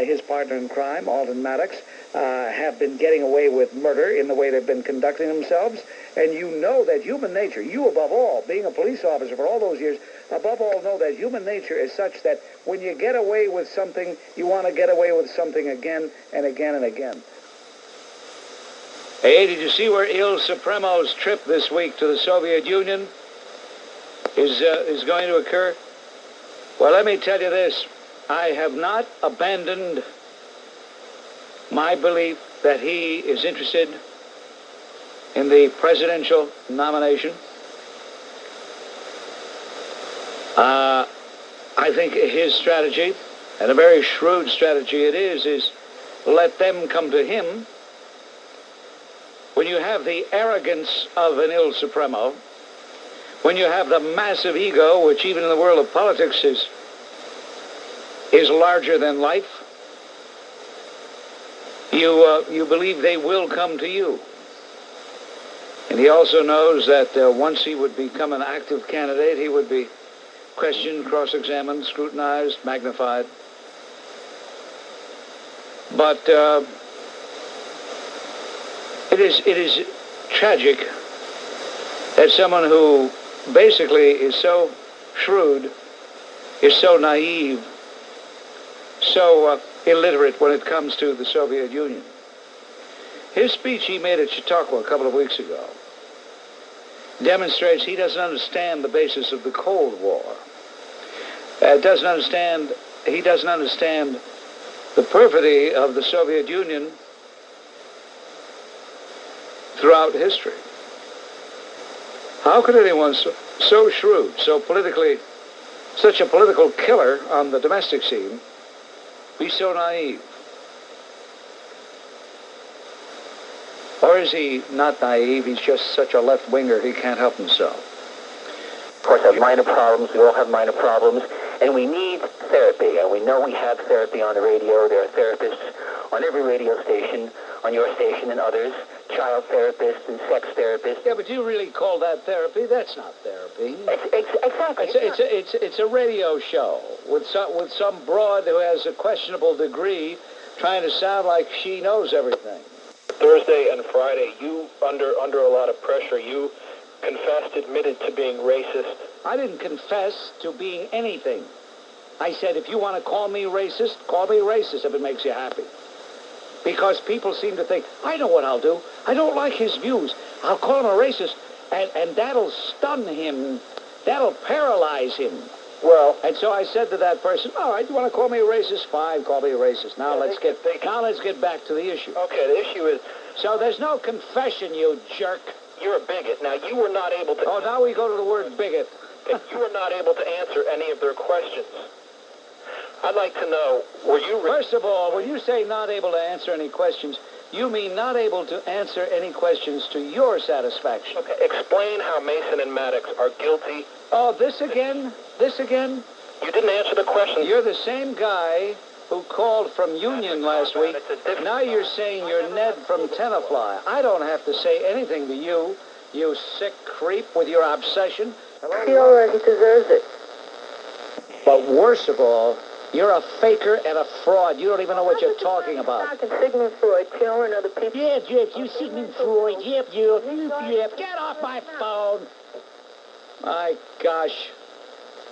his partner in crime, Alden Maddox, have been getting away with murder in the way they've been conducting themselves. And you know that human nature, you above all, being a police officer for all those years, above all know that human nature is such that when you get away with something, you want to get away with something again and again and again. Hey, did you see where Il Supremo's trip this week to the Soviet Union is going to occur? Well, let me tell you this. I have not abandoned my belief that he is interested in the presidential nomination. I think his strategy, and a very shrewd strategy it is let them come to him. When you have the arrogance of an Il Supremo, when you have the massive ego, which even in the world of politics is larger than life, you believe they will come to you. And he also knows that once he would become an active candidate, he would be questioned, cross-examined, scrutinized, magnified. But it is tragic that someone who basically is so shrewd, is so naive, so illiterate when it comes to the Soviet Union. His speech he made at Chautauqua a couple of weeks ago demonstrates he doesn't understand the basis of the Cold War. He doesn't understand the perfidy of the Soviet Union throughout history. How could anyone so shrewd, such a political killer on the domestic scene, be so naive? Or is he not naive? He's just such a left-winger he can't help himself. Of course, have minor problems. We all have minor problems. And we need therapy. And we know we have therapy on the radio. There are therapists on every radio station, on your station and others, child therapists and sex therapists. Yeah, but do you really call that therapy? That's not therapy. Exactly. It's a radio show with some broad who has a questionable degree trying to sound like she knows everything. Thursday and Friday, you, under a lot of pressure, you admitted to being racist. I didn't confess to being anything. I said, if you want to call me racist if it makes you happy. Because people seem to think, I know what I'll do. I don't like his views. I'll call him a racist, and that'll stun him. That'll paralyze him. Well, and so I said to that person, all right, you want to call me a racist? Fine, call me a racist. Now let's get back to the issue. Okay, the issue is... So there's no confession, you jerk. You're a bigot. Now, you were not able to... Oh, now we go to the word bigot. You were not able to answer any of their questions. I'd like to know, were you... First of all, when you say not able to answer any questions, you mean not able to answer any questions to your satisfaction. Okay, explain how Mason and Maddox are guilty. Oh, this again? This again? You didn't answer the question. You're the same guy who called from Union last week. Now you're saying you're Ned from Tenafly. I don't have to say anything to you, you sick creep with your obsession. He already deserves it. But worst of all, You're a faker and a fraud. You don't even know what you're talking about. Sigmund Freud, Joe, and other people. Yep, you Sigmund Freud. Yep. Get off my phone. My gosh.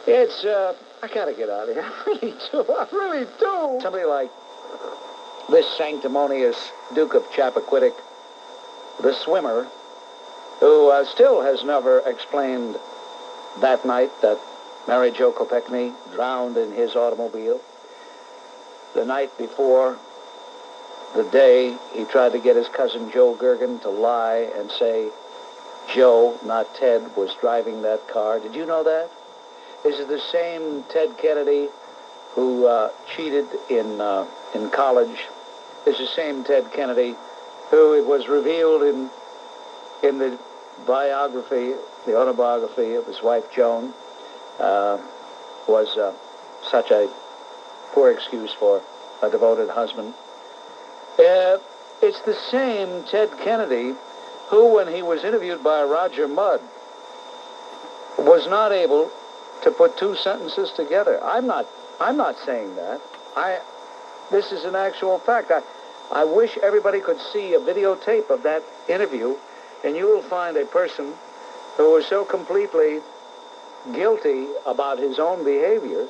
It's, I gotta get out of here. I really do. Somebody like this sanctimonious Duke of Chappaquiddick, the swimmer, who still has never explained that night that Mary Jo Kopechne drowned in his automobile. The night before, the day he tried to get his cousin Joe Gergen to lie and say Joe, not Ted, was driving that car. Did you know that? This is the same Ted Kennedy who cheated in college. This is the same Ted Kennedy who, it was revealed in the biography, the autobiography of his wife Joan, was such a poor excuse for a devoted husband. It's the same Ted Kennedy who, when he was interviewed by Roger Mudd, was not able to put two sentences together. I'm not saying that. This is an actual fact. I wish everybody could see a videotape of that interview, and you will find a person who was so completely guilty about his own behavior,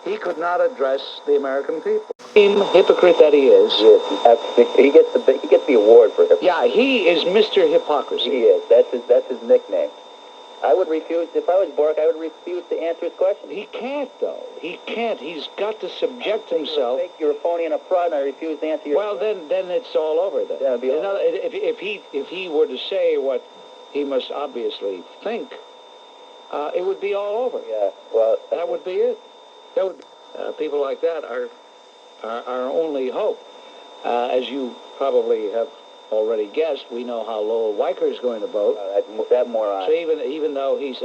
he could not address the American people. Same hypocrite that he is. Yes, he gets the award for hypocrisy. Yeah, he is Mr. Hypocrisy. He is. That's his nickname. I would refuse, if I was Bork, I would refuse to answer his question. He can't, though. He can't. He's got to subject himself. You're a phony and a fraud, and I refuse to answer your question. Well, then it's all over, then. Yeah, if he were to say what he must obviously think, it would be all over. Yeah, well... That would be it. That would people like that are our only hope. As you probably have already guessed, we know how Lowell Weicker is going to vote. That moron. So even though he's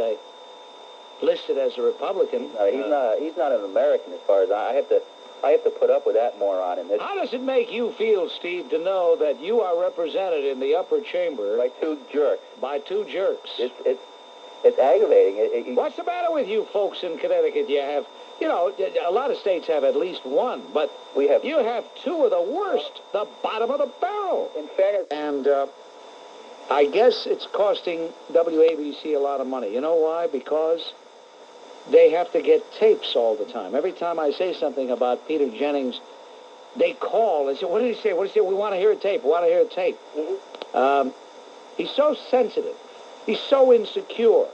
listed as a Republican, he's not an American as far as I have to put up with that moron in this. How does it make you feel, Steve, to know that you are represented in the upper chamber by two jerks? By two jerks. It's aggravating. What's the matter with you folks in Connecticut? You have, a lot of states have at least one, but you have two of the worst, the bottom of the barrel. In fairness. And I guess it's costing WABC a lot of money. You know why? Because they have to get tapes all the time. Every time I say something about Peter Jennings, they call and say, what did he say? What did he say? We want to hear a tape. We want to hear a tape. Mm-hmm. He's so sensitive. He's so insecure.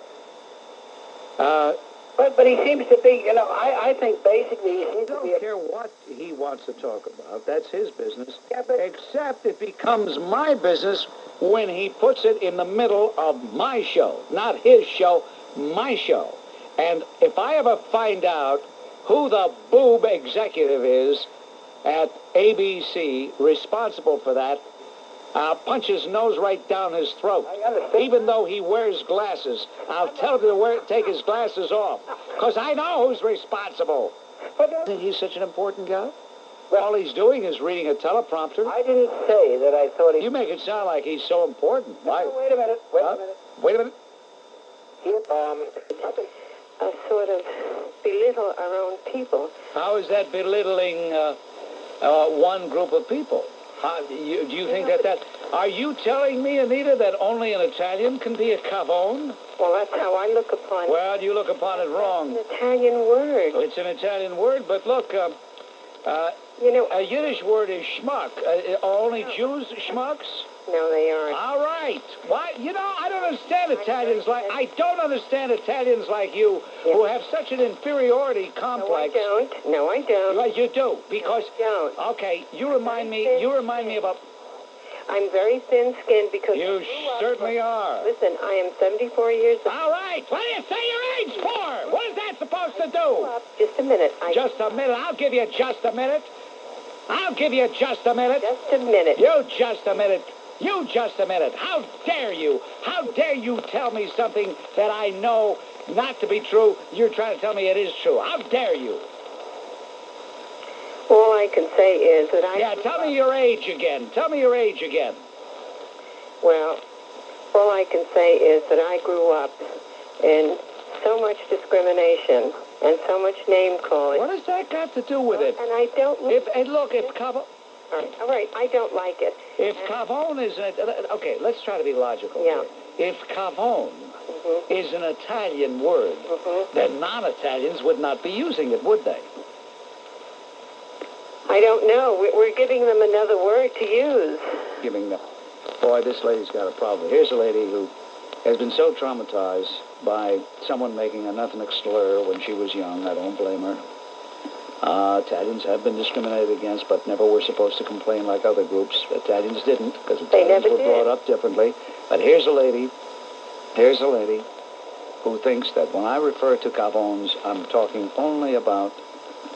But he seems to be, I think basically he seems to be... I don't care what he wants to talk about. That's his business. Yeah, except it becomes my business when he puts it in the middle of my show. Not his show, my show. And if I ever find out who the boob executive is at ABC responsible for that, I'll punch his nose right down his throat. Even though he wears glasses, I'll tell him to take his glasses off. Because I know who's responsible. Think he's such an important guy? Well, all he's doing is reading a teleprompter. I didn't say that I thought he... You make it sound like he's so important. No, wait a minute. Wait a minute. Sort of belittle our own people. How is that belittling one group of people? Do you think that... Are you telling me, Anita, that only an Italian can be a gavone? Well, that's how I look upon it. Well, you look upon it wrong. It's an Italian word. It's an Italian word, but look, a Yiddish word is schmuck. Are only Jews schmucks? No, they aren't. All right. Why? I don't understand Italians I don't understand Italians like you who have such an inferiority complex. No, I don't. Well, you do, because... No, I don't. Okay, you remind me of a... I'm very thin-skinned because... You certainly are. Listen, I am 74 years old. All right. What do you say your age for? What is that supposed to do? Just a minute. Just a minute. I'll give you just a minute. I'll give you just a minute. Just a minute. You just a minute. You just a minute. How dare you? How dare you tell me something that I know not to be true? You're trying to tell me it is true. How dare you? All I can say is that Yeah, tell me your age again. Tell me your age again. Well, all I can say is that I grew up in so much discrimination And so much name-calling. What has that got to do with it? And I don't... If Cavone... All right, I don't like it. If Cavone is... Okay, let's try to be logical Yeah. here. If Cavone is an Italian word, then non-Italians would not be using it, would they? I don't know. We're giving them another word to use. Giving them... Boy, this lady's got a problem. Here's a lady who has been so traumatized by someone making an ethnic slur when she was young. I don't blame her. Italians have been discriminated against, but never were supposed to complain like other groups. Italians didn't, because Italians were brought up differently. But here's a lady who thinks that when I refer to Cavones, I'm talking only about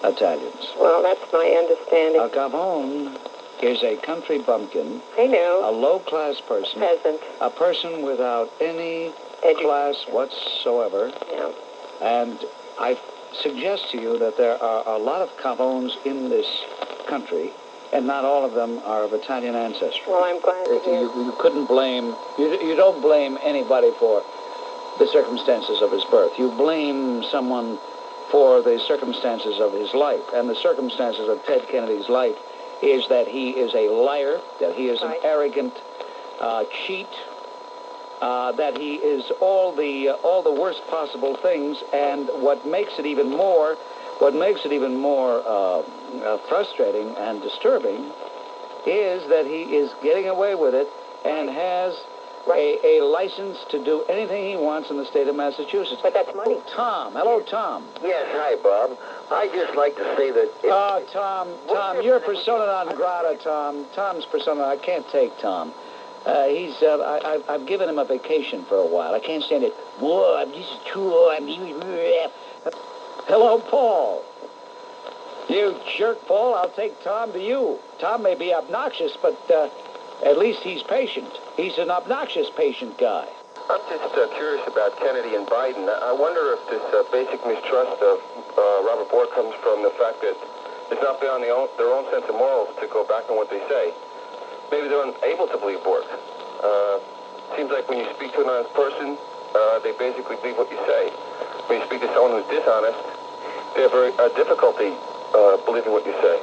Italians. Well, that's my understanding. A Gavone is a country bumpkin. I know. A low-class person. Peasant. A person without any class whatsoever. Yeah. And I suggest to you that there are a lot of Cavones in this country, and not all of them are of Italian ancestry. Well, I'm glad to hear. You couldn't blame... You don't blame anybody for the circumstances of his birth. You blame someone for the circumstances of his life. And the circumstances of Ted Kennedy's life is that he is a liar, that he is an arrogant cheat, that he is all the worst possible things. And what makes it even more frustrating and disturbing is that he is getting away with it and has a license to do anything he wants in the state of Massachusetts. But that's money. Tom. Hello, Tom. Yes, hi, Bob. I just like to say that... Tom, you're persona non grata, Tom. Tom's persona, I can't take Tom. I've given him a vacation for a while. I can't stand it. Whoa, I'm just too... Hello, Paul. You jerk, Paul. I'll take Tom to you. Tom may be obnoxious, but at least he's patient. He's an obnoxious patient guy. I'm just curious about Kennedy and Biden. I wonder if this basic mistrust of Robert Bork comes from the fact that it's not beyond their own sense of morals to go back on what they say. Maybe they're unable to believe Bork. Seems like when you speak to an honest person, they basically believe what you say. When you speak to someone who's dishonest, they have difficulty believing what you say.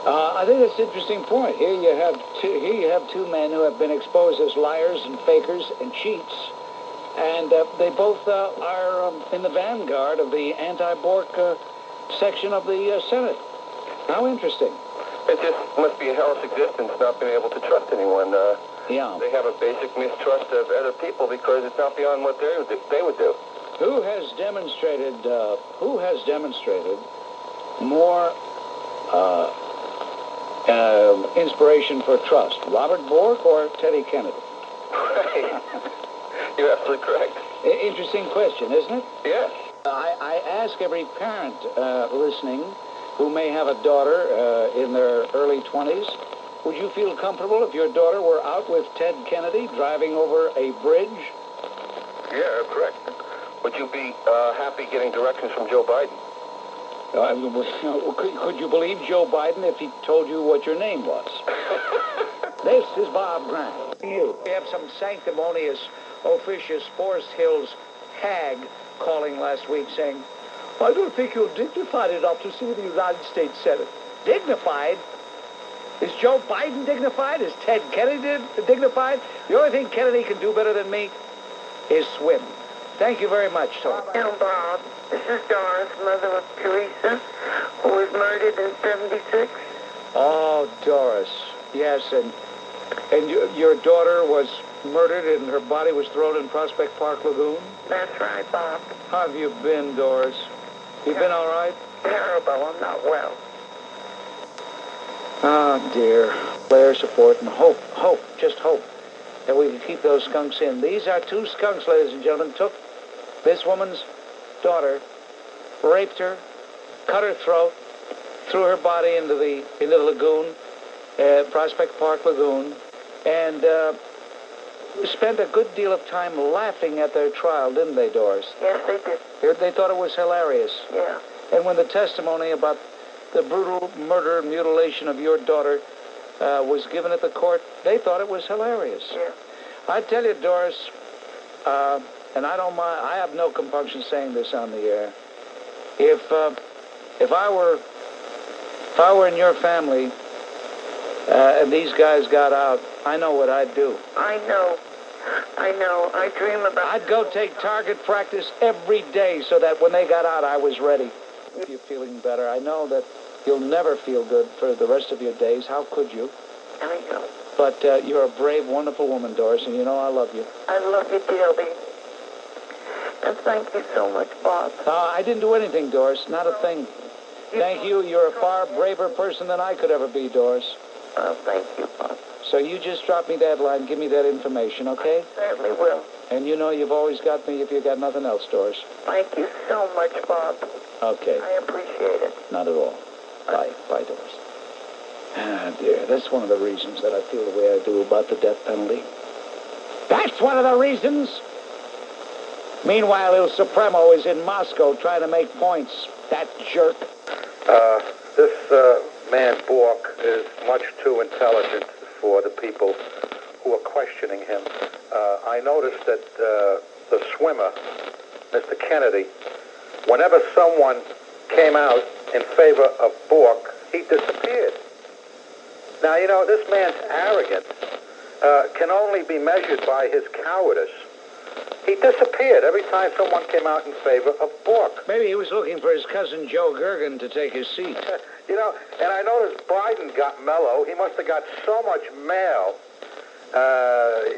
I think that's an interesting point. Here you have two men who have been exposed as liars and fakers and cheats, and they both are in the vanguard of the anti-Bork section of the Senate. How interesting. It just must be a hellish existence not being able to trust anyone. Yeah. They have a basic mistrust of other people because it's not beyond what they would do. Who has demonstrated more inspiration for trust, Robert Bork or Teddy Kennedy? Right. You're absolutely correct. Interesting question, isn't it? Yes. I ask every parent listening who may have a daughter in their early 20s, would you feel comfortable if your daughter were out with Ted Kennedy driving over a bridge? Yeah, correct. Would you be happy getting directions from Joe Biden? Could you believe Joe Biden if he told you what your name was? This is Bob Grant. We have some sanctimonious, officious Forest Hills hag calling last week saying, I don't think you're dignified enough to see the United States Senate. Dignified? Is Joe Biden dignified? Is Ted Kennedy dignified? The only thing Kennedy can do better than me is swim. Thank you very much, Tony. Hello, Bob. This is Doris, mother of Teresa, who was murdered in 76. Oh, Doris. Yes, and your daughter was murdered and her body was thrown in Prospect Park Lagoon? That's right, Bob. How have you been, Doris? You been all right? Terrible. I'm not well. Oh, dear. Player support and hope, just hope that we can keep those skunks in. These are two skunks, ladies and gentlemen, took this woman's daughter, raped her, cut her throat, threw her body into the lagoon, Prospect Park Lagoon, and spent a good deal of time laughing at their trial, didn't they, Doris? Yes, they did. They thought it was hilarious. Yeah. And when the testimony about the brutal murder and mutilation of your daughter was given at the court, they thought it was hilarious. Yeah. I tell you, Doris, and I don't mind, I have no compunction saying this on the air. If I were in your family, and these guys got out, I know what I'd do. I know. I dream about I'd go take target practice every day so that when they got out, I was ready. If you're feeling better, I know that you'll never feel good for the rest of your days. How could you? I know. But you're a brave, wonderful woman, Doris, and you know I love you. I love you dearly. And thank you so much, Bob. I didn't do anything, Doris. Not a thing. Thank you. You're a far braver person than I could ever be, Doris. Thank you, Bob. So you just drop me that line, give me that information, okay? I certainly will. And you know you've always got me if you got nothing else, Doris. Thank you so much, Bob. Okay. I appreciate it. Not at all. Bye. Bye, Doris. Ah, dear, that's one of the reasons that I feel the way I do about the death penalty. That's one of the reasons! Meanwhile, Il Supremo is in Moscow trying to make points. That jerk. This man, Bork, is much too intelligent for the people who are questioning him. I noticed that the swimmer, Mr. Kennedy, whenever someone came out in favor of Bork, he disappeared. Now, you know, this man's arrogance can only be measured by his cowardice. He disappeared every time someone came out in favor of Bork. Maybe he was looking for his cousin Joe Gergen to take his seat. You know, and I noticed Biden got mellow. He must have got so much mail.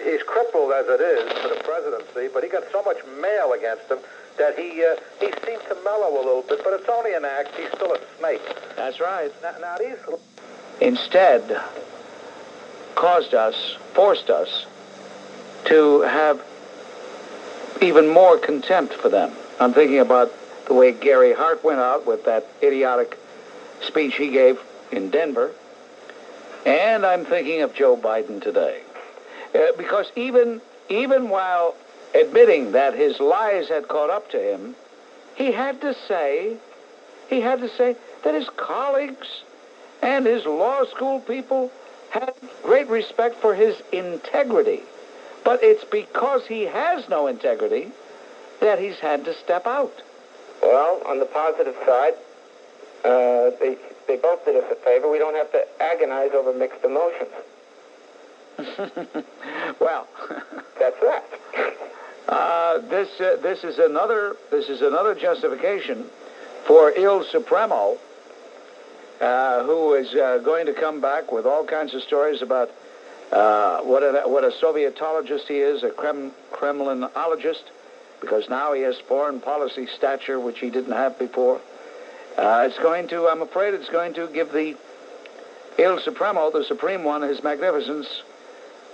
He's crippled as it is for the presidency, but he got so much mail against him that he seemed to mellow a little bit, but it's only an act. He's still a snake. That's right. Now these... Instead, forced us to have even more contempt for them. I'm thinking about the way Gary Hart went out with that idiotic speech he gave in Denver. And I'm thinking of Joe Biden today. Because even while admitting that his lies had caught up to him, he had to say that his colleagues and his law school people had great respect for his integrity. But it's because he has no integrity that he's had to step out. Well, on the positive side, they both did us a favor. We don't have to agonize over mixed emotions. Well, that's that. This is another justification for Il Supremo, who is going to come back with all kinds of stories about what a Sovietologist he is, a Kremlinologist, because now he has foreign policy stature, which he didn't have before. I'm afraid it's going to give the Il Supremo, the Supreme One, his magnificence,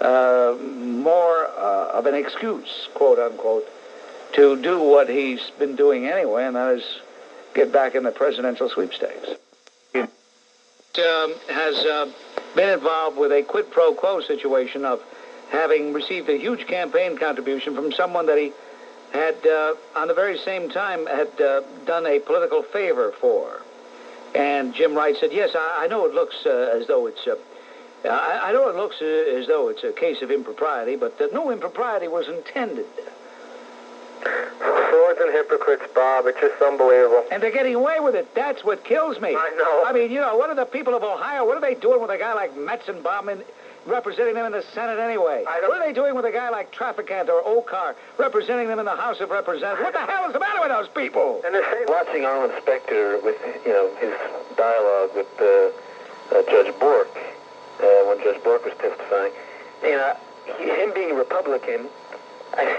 more of an excuse, quote unquote, to do what he's been doing anyway, and that is get back in the presidential sweepstakes. Has been involved with a quid pro quo situation of having received a huge campaign contribution from someone that he had, on the very same time, had done a political favor for. And Jim Wright said, yes, I know it looks as though it's a case of impropriety, but no impropriety was intended. Frauds and hypocrites, Bob. It's just unbelievable. And they're getting away with it. That's what kills me. I know. I mean, you know, what are the people of Ohio, what are they doing with a guy like Metzenbaum representing them in the Senate anyway? What are they doing with a guy like Traficant or Okar representing them in the House of Representatives? What the hell is the matter with those people? And watching Arlen Specter with, his dialogue with Judge Bork, when Judge Bork was testifying, him being a Republican,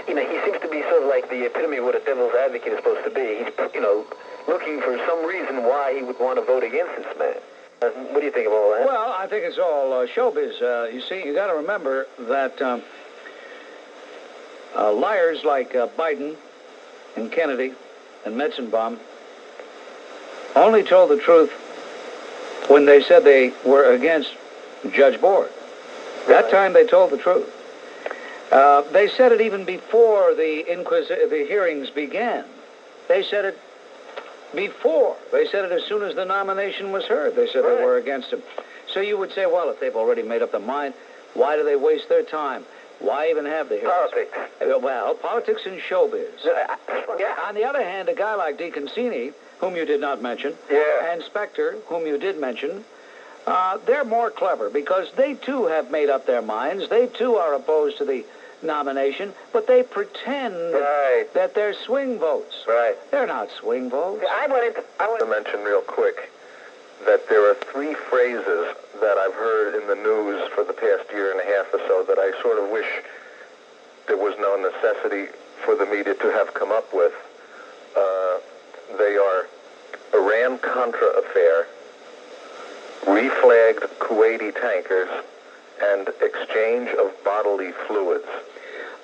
he seems to be sort of like the epitome of what a devil's advocate is supposed to be. He's, looking for some reason why he would want to vote against this man. What do you think of all that? Well, I think it's all showbiz. You see, you got to remember that liars like Biden and Kennedy and Metzenbaum only told the truth when they said they were against Judge Bork. That time they told the truth. They said it even before the hearings began. They said it before. They said it as soon as the nomination was heard. They said they were against him. So you would say, well, if they've already made up their mind, why do they waste their time? Why even have the hearings? Politics. Well, politics and showbiz. Yeah. On the other hand, a guy like DeConcini, whom you did not mention, Yeah. and Specter, whom you did mention, they're more clever because they, too, have made up their minds. They, too, are opposed to the nomination, but they pretend that they're swing votes. Right. They're not swing votes. I want to mention real quick that there are 3 phrases that I've heard in the news for the past year and a half or so that I sort of wish there was no necessity for the media to have come up with. They are Iran-Contra affair, reflagged Kuwaiti tankers, and exchange of bodily fluids.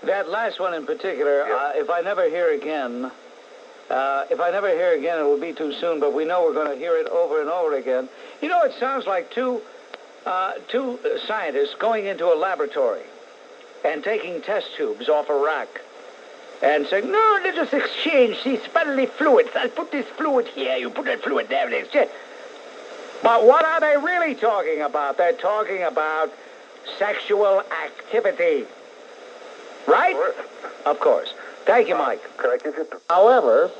That last one in particular, if I never hear again, it will be too soon, but we know we're going to hear it over and over again. You know, it sounds like two scientists going into a laboratory and taking test tubes off a rack and saying, no, let us exchange these bodily fluids. I'll put this fluid here, you put that fluid there, and exchange. But what are they really talking about? They're talking about sexual activity. Right? Of course. Thank you, Mike. Can I give you... However,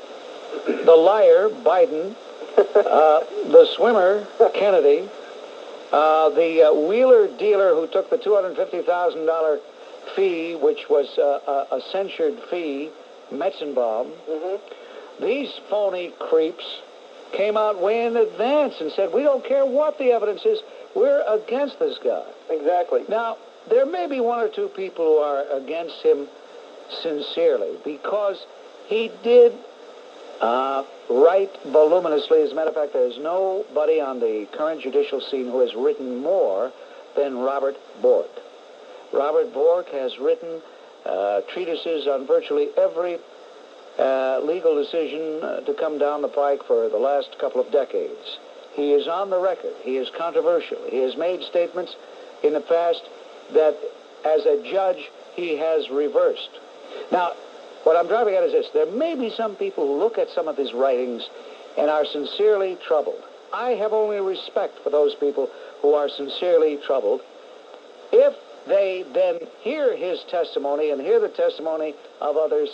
the liar, Biden, the swimmer, Kennedy, the wheeler dealer who took the $250,000 fee, which was a censured fee, Metzenbaum, these phony creeps came out way in advance and said, we don't care what the evidence is, we're against this guy. Exactly. Now, there may be 1 or 2 people who are against him sincerely because he did write voluminously. As a matter of fact, there's nobody on the current judicial scene who has written more than Robert Bork. Robert Bork has written treatises on virtually every legal decision to come down the pike for the last couple of decades. He is on the record. He is controversial. He has made statements in the past that, as a judge, he has reversed. Now, what I'm driving at is this. There may be some people who look at some of his writings and are sincerely troubled. I have only respect for those people who are sincerely troubled. If they then hear his testimony and hear the testimony of others,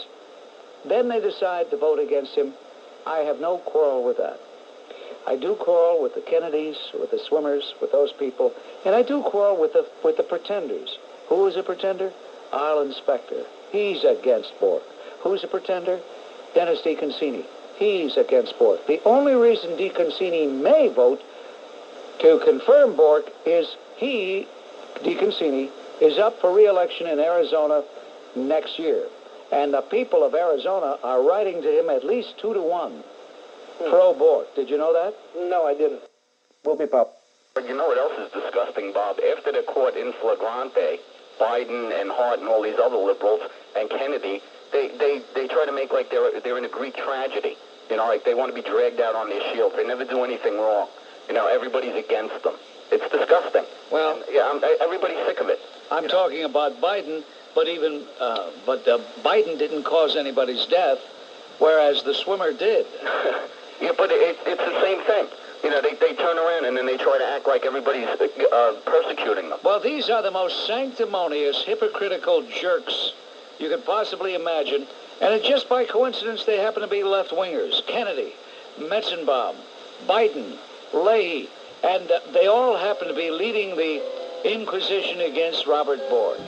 then they decide to vote against him. I have no quarrel with that. I do quarrel with the Kennedys, with the swimmers, with those people, and I do quarrel with the pretenders. Who is a pretender? Arlen Specter. He's against Bork. Who's a pretender? Dennis DeConcini. He's against Bork. The only reason DeConcini may vote to confirm Bork is he, DeConcini, is up for re-election in Arizona next year. And the people of Arizona are writing to him at least 2-1 pro-Bork. Did you know that? No, I didn't. We'll be pop. But you know what else is disgusting, Bob? After the court in flagrante, Biden and Hart and all these other liberals and Kennedy, they try to make like they're in a Greek tragedy. You know, like they want to be dragged out on their shield. They never do anything wrong. You know, everybody's against them. It's disgusting. Well, and, everybody's sick of it. I'm talking about Biden, but Biden didn't cause anybody's death, whereas the swimmer did. Yeah, but it's the same thing. You know, they turn around and then they try to act like everybody's persecuting them. Well, these are the most sanctimonious, hypocritical jerks you could possibly imagine. And it's just by coincidence they happen to be left-wingers. Kennedy, Metzenbaum, Biden, Leahy, and they all happen to be leading the Inquisition against Robert Bork.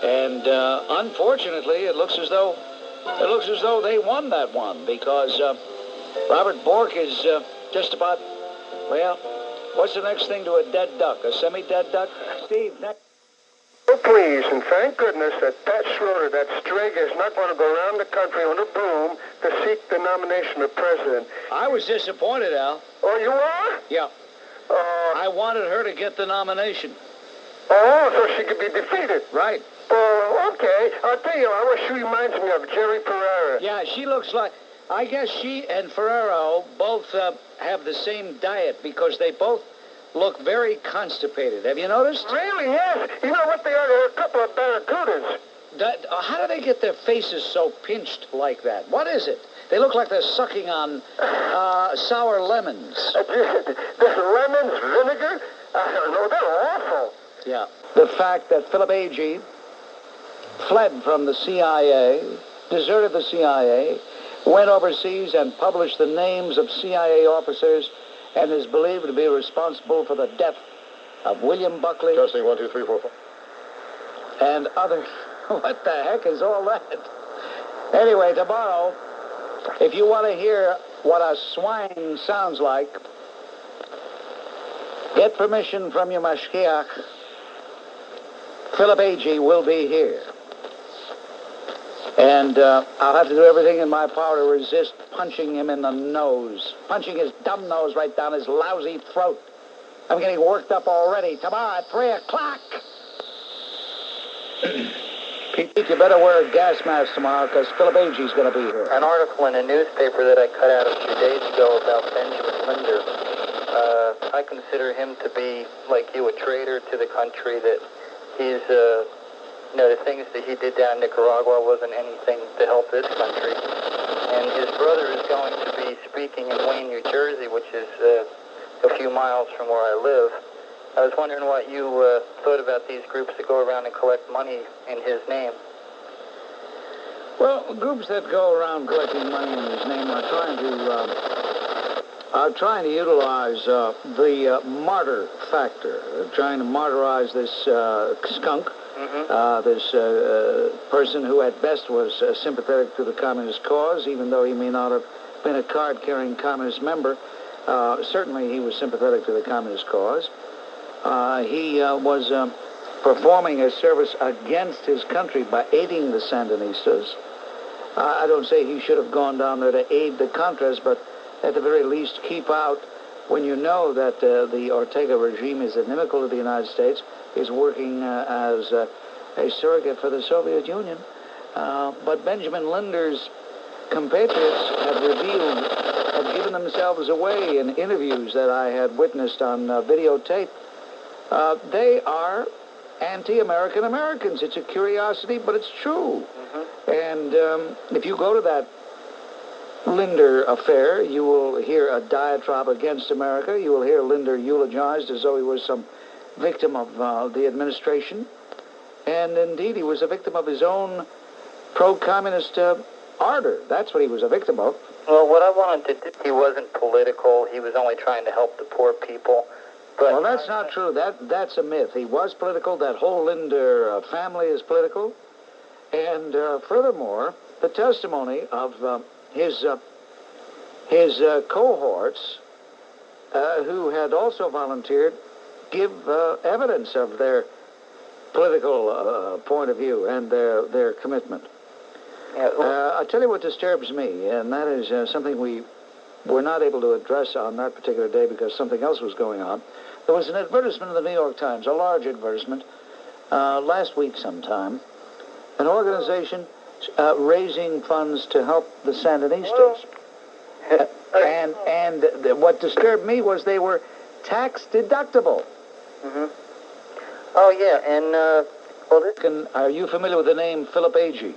And unfortunately, it looks as though they won that one because Robert Bork is just about, well, what's the next thing to a dead duck? A semi-dead duck? Steve, next. Oh, please, and thank goodness that Schroeder, that Strega, is not going to go around the country on a broom to seek the nomination of president. I was disappointed, Al. Oh, you are? Yeah. I wanted her to get the nomination. Oh, so she could be defeated. Right. Oh, okay. I'll tell you, she reminds me of Jerry Ferraro. Yeah, she looks like, I guess she and Ferraro both have the same diet because they both look very constipated. Have you noticed? Really, yes. You know what they are? They're a couple of barracudas. How do they get their faces so pinched like that? What is it? They look like they're sucking on sour lemons. Lemons, vinegar? I don't know. They're awful. Yeah. The fact that Phillip Agee fled from the CIA, deserted the CIA, went overseas and published the names of CIA officers, and is believed to be responsible for the death of William Buckley. Testing 1, 2, 3, 4, 5. And other... What the heck is all that? Anyway, tomorrow, if you want to hear what a swine sounds like, get permission from your mashgiach. Phillip Agee will be here. And I'll have to do everything in my power to resist punching him in the nose. Punching his dumb nose right down his lousy throat. I'm getting worked up already. Tomorrow at 3 o'clock. Pete, you better wear a gas mask tomorrow because Phillip Agee's going to be here. An article in a newspaper that I cut out a few days ago about Benjamin Linder. I consider him to be, like you, a traitor to the country, that he's, the things that he did down in Nicaragua wasn't anything to help this country. And his brother is going to be speaking in Wayne, New Jersey, which is a few miles from where I live. I was wondering what you thought about these groups that go around and collect money in his name. Well, groups that go around collecting money in his name are trying to utilize the martyr factor. They're trying to martyrize this skunk, this person who at best was sympathetic to the communist cause, even though he may not have been a card-carrying communist member. Certainly he was sympathetic to the communist cause. He was performing a service against his country by aiding the Sandinistas. I don't say he should have gone down there to aid the Contras, but at the very least keep out when you know that the Ortega regime is inimical to the United States, is working as a surrogate for the Soviet Union. But Benjamin Linder's compatriots have given themselves away in interviews that I had witnessed on videotape. They are anti-American Americans. It's a curiosity, but it's true. And if you go to that Linder affair, you will hear a diatribe against America. You will hear Linder eulogized as though he was some victim of the administration. And indeed, he was a victim of his own pro-communist ardor. That's what he was a victim of. Well, what I wanted to do, he wasn't political. He was only trying to help the poor people. But well, that's not true. That's a myth. He was political. That whole Linder family is political. And furthermore, the testimony of his cohorts, who had also volunteered, give evidence of their political point of view and their commitment. Yeah, I'll tell you what disturbs me, and that is something we were not able to address on that particular day because something else was going on. There was an advertisement in the New York Times, a large advertisement, last week sometime, an organization raising funds to help the Sandinistas. And what disturbed me was they were tax deductible. Oh, yeah, and, Are you familiar with the name Phillip Agee?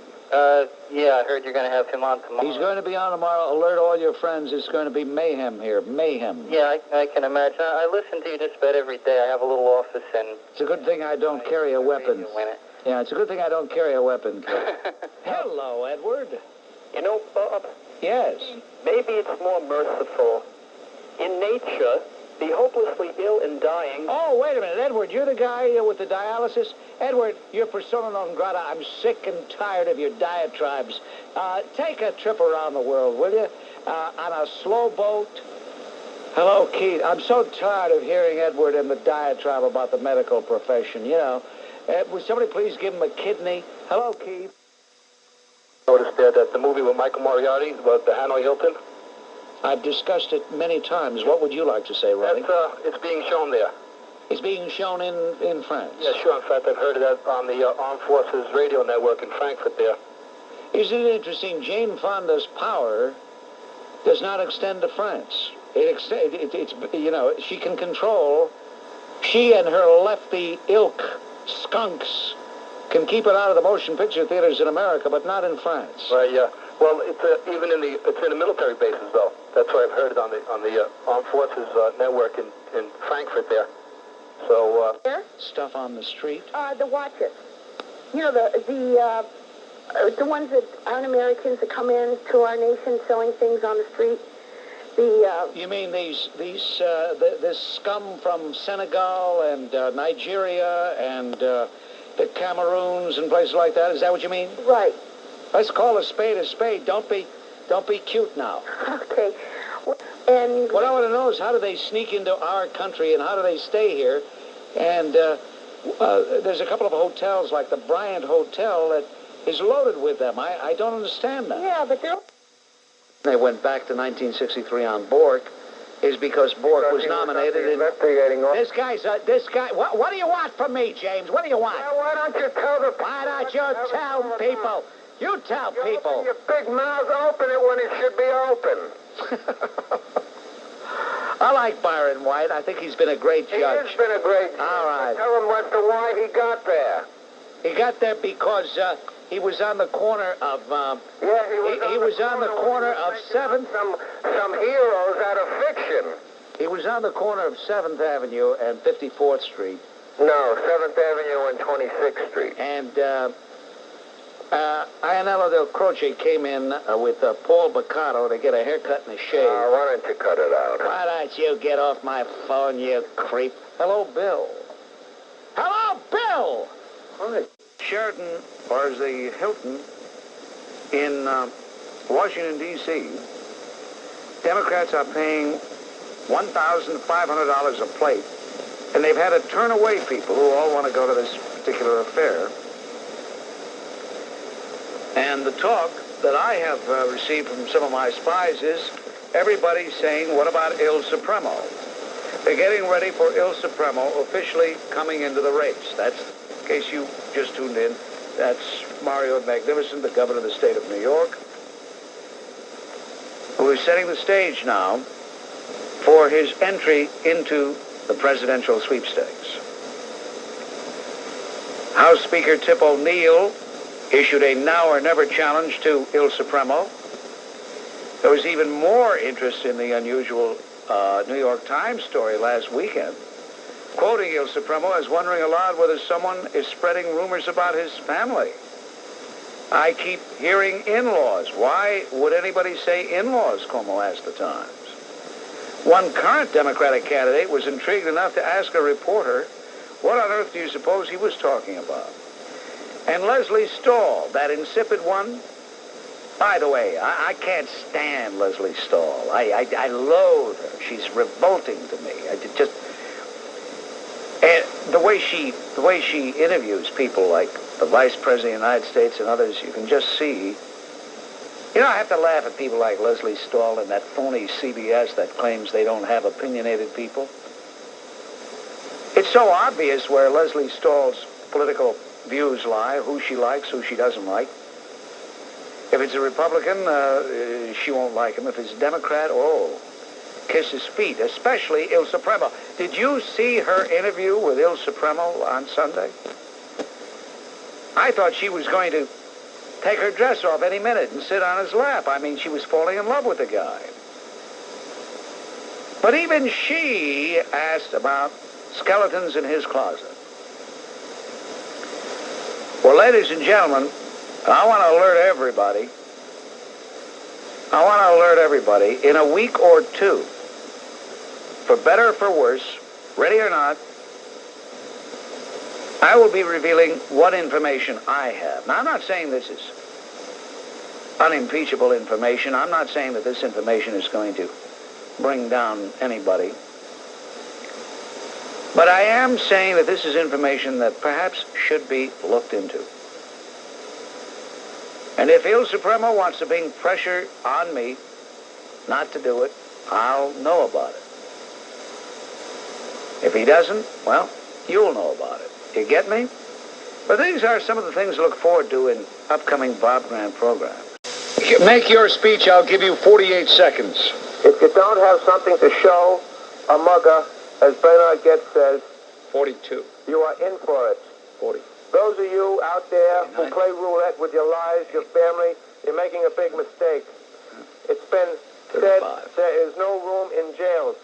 yeah, I heard you're going to have him on tomorrow. He's going to be on tomorrow. Alert all your friends. It's going to be mayhem here. Mayhem. Yeah, I can imagine. I listen to you just about every day. I have a little office, and it's a good thing I don't carry a weapon. Yeah, it's a good thing I don't carry a weapon. Hello, Edward. You know, Bob, Yes. maybe it's more merciful. In nature, the hopelessly ill and dying... Oh, wait a minute, Edward. You're the guy with the dialysis? Edward, you're persona non grata. I'm sick and tired of your diatribes. Take a trip around the world, will you? On a slow boat. Hello, Keith. I'm so tired of hearing Edward and the diatribe about the medical profession, you know. Would somebody please give him a kidney? Hello, Keith. Noticed there that the movie with Michael Moriarty about the Hanoi Hilton. I've discussed it many times. What would you like to say, Ronnie? It's being shown there. It's being shown in France. Yeah, sure. In fact, I've heard of that on the Armed Forces Radio Network in Frankfurt there. Isn't it interesting? Jane Fonda's power does not extend to France. It's you know, she can control. She and her lefty ilk skunks can keep it out of the motion picture theaters in America, but not in France. Right. Yeah. Well, it's even in the military bases though. That's why I've heard it on the Armed Forces Network in Frankfurt there. So stuff on the street. The watches. you know, the ones that aren't Americans that come in to our nation selling things on the street. You mean this scum from Senegal and Nigeria and the Cameroons and places like that? Is that what you mean? Right. Let's call a spade a spade. Don't be cute now. Okay. And what I want to know is, how do they sneak into our country and how do they stay here? And there's a couple of hotels like the Bryant Hotel that is loaded with them. I don't understand that. Yeah, but they went back to 1963 on Bork is because Bork was nominated in... This guy, what do you want from me, James? What do you want? Well, why don't you tell the... Why don't you tell people? You tell people. Your big mouth, open it when it should be open. I like Byron White. I think he's been a great judge. He has been a great judge. All right. Tell him what the why he got there. He got there because he was on the corner of... he was on the corner of 7th... Some heroes out of fiction. He was on the corner of 7th Avenue and 54th Street. No, 7th Avenue and 26th Street. And Ianello Del Croce came in with Paul Baccato to get a haircut and a shave. Why don't you cut it out? Why don't you get off my phone, you creep? Hello, Bill. Hello, Bill! Hi. Sheraton, or the Hilton, in Washington, D.C., Democrats are paying $1,500 a plate, and they've had to turn away people who all want to go to this particular affair. And the talk that I have received from some of my spies is everybody's saying, what about Il Supremo? They're getting ready for Il Supremo officially coming into the race. That's, in case you just tuned in, that's Mario Magnificent, the governor of the state of New York, who is setting the stage now for his entry into the presidential sweepstakes. House Speaker Tip O'Neill issued a now or never challenge to Il Supremo. There was even more interest in the unusual New York Times story last weekend, quoting Il Supremo as wondering aloud whether someone is spreading rumors about his family. I keep hearing in-laws. Why would anybody say in-laws, Como asked the Times. One current Democratic candidate was intrigued enough to ask a reporter, what on earth do you suppose he was talking about? And Leslie Stahl, that insipid one, by the way, I can't stand Leslie Stahl. I loathe her. She's revolting to me. The way she interviews people like the Vice President of the United States and others, you can just see. You know, I have to laugh at people like Leslie Stahl and that phony CBS that claims they don't have opinionated people. It's so obvious where Leslie Stahl's political views lie, who she likes, who she doesn't like. If it's a Republican, she won't like him. If it's a Democrat, kiss his feet, especially Il Supremo. Did you see her interview with Il Supremo on Sunday? I thought she was going to take her dress off any minute and sit on his lap. I mean, she was falling in love with the guy. But even she asked about skeletons in his closet. Well, ladies and gentlemen, I want to alert everybody, in a week or two, for better or for worse, ready or not, I will be revealing what information I have. Now, I'm not saying this is unimpeachable information. I'm not saying that this information is going to bring down anybody. But I am saying that this is information that perhaps should be looked into. And if Il Supremo wants to bring pressure on me not to do it, I'll know about it. If he doesn't, well, you'll know about it. You get me? But these are some of the things to look forward to in upcoming Bob Grant programs. Make your speech. I'll give you 48 seconds. If you don't have something to show, a mugger, as Bernard Getz says, 42. You are in for it. 40. Those of you out there who play roulette with your lives, your family, you're making a big mistake. It's been said there is no room in jails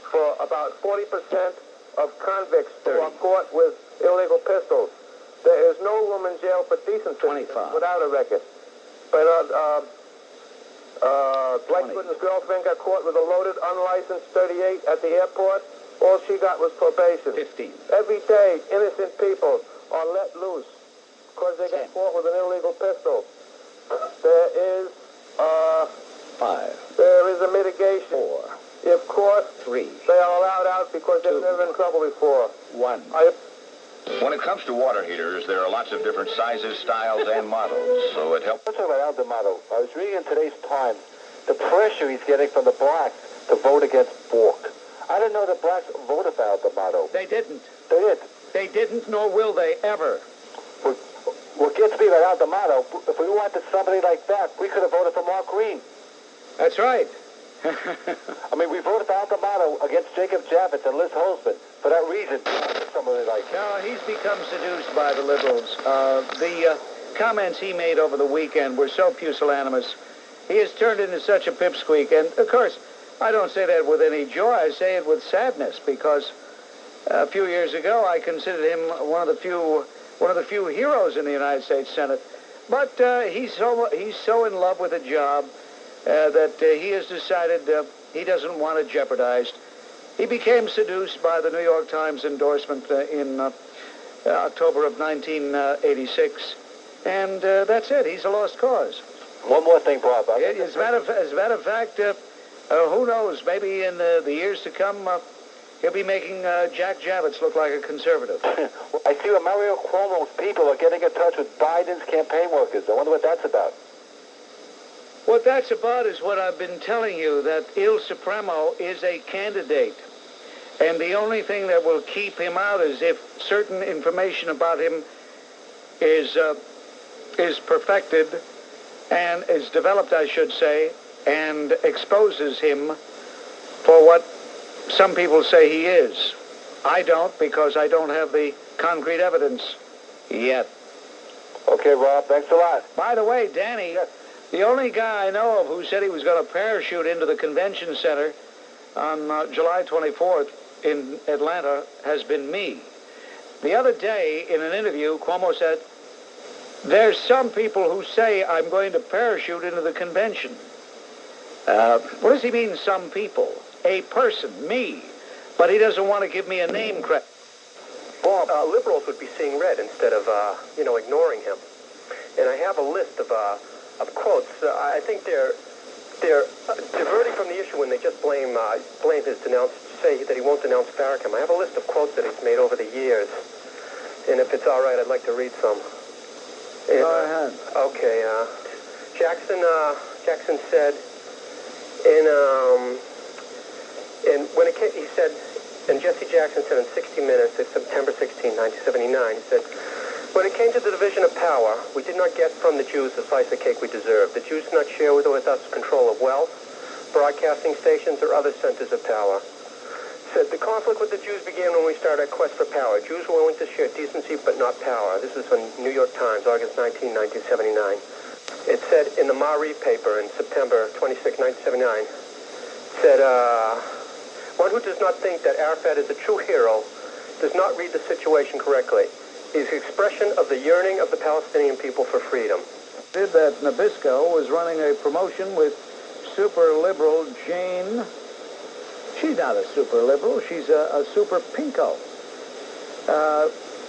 for about 40% of convicts who are caught with illegal pistols. There is no woman jailed for decent 25. without a record. But Dwight Gooden's girlfriend got caught with a loaded, unlicensed .38 at the airport. All she got was probation. 15. Every day, innocent people are let loose because they got caught with an illegal pistol. There is 5. There is a mitigation. 4. If caught, 3. they are allowed out because they've never been in trouble before. 1. When it comes to water heaters, there are lots of different sizes, styles, and models, so it helps. Let's talk about Aldo. I was reading in today's Times the pressure he's getting from the blacks to vote against Bork. I didn't know the blacks voted for Aldo. They didn't. They did. They didn't, nor will they ever. What gets me about Aldo, if we wanted somebody like that, we could have voted for Mark Green. That's right. I mean, we voted for Aldo against Jacob Javits and Liz Holzman for that reason. Somebody like that. No, he's become seduced by the liberals. The comments he made over the weekend were so pusillanimous. He has turned into such a pipsqueak. And, of course, I don't say that with any joy. I say it with sadness because a few years ago I considered him one of the few heroes in the United States Senate. But he's so in love with the job that he has decided he doesn't want it jeopardized. He became seduced by the New York Times endorsement in October of 1986, and that's it. He's a lost cause. One more thing, Bob. As a matter of fact, who knows? Maybe in the years to come, he'll be making Jack Javits look like a conservative. I see where Mario Cuomo's people are getting in touch with Biden's campaign workers. I wonder what that's about. What that's about is what I've been telling you, that Il Supremo is a candidate. And the only thing that will keep him out is if certain information about him is perfected and is developed, I should say, and exposes him for what some people say he is. I don't, because I don't have the concrete evidence yet. Okay, Rob, thanks a lot. By the way, Danny, yes. The only guy I know of who said he was going to parachute into the convention center on July 24th in Atlanta has been me. The other day, in an interview, Cuomo said, there's some people who say I'm going to parachute into the convention. What does he mean, some people? A person, me. But he doesn't want to give me a name credit. Bob, liberals would be seeing red instead of, ignoring him. And I have a list of quotes. I think they're diverting from the issue when they just blame his say that he won't denounce Farrakhan. I have a list of quotes that he's made over the years, and if it's all right, I'd like to read some. Go ahead. Okay. Jackson said when it came, he said, and Jesse Jackson said in 60 Minutes, it's September 16, 1979, he said, when it came to the division of power, we did not get from the Jews the slice of cake we deserved. The Jews did not share with us control of wealth, broadcasting stations, or other centers of power. Said the conflict with the Jews began when we started our quest for power. Jews were willing to share decency but not power. This is from New York Times, August 19, 1979. It said in the Marie paper in September 26, 1979, said, one who does not think that Arafat is a true hero does not read the situation correctly. Is the expression of the yearning of the Palestinian people for freedom. Did that Nabisco was running a promotion with super liberal Jane. She's not a super liberal. She's a super pinko.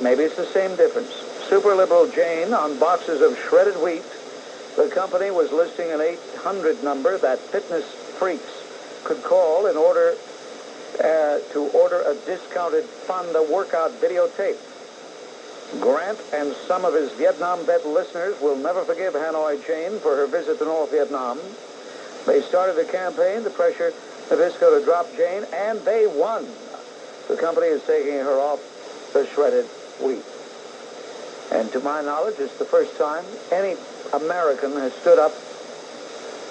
Maybe it's the same difference. Super liberal Jane on boxes of shredded wheat. The company was listing an 800 number that fitness freaks could call in order to order a discounted Fonda workout videotape. Grant and some of his Vietnam vet listeners will never forgive Hanoi Jane for her visit to North Vietnam. They started a campaign to pressure Nabisco to drop Jane, and they won. The company is taking her off the shredded wheat. And to my knowledge, it's the first time any American has stood up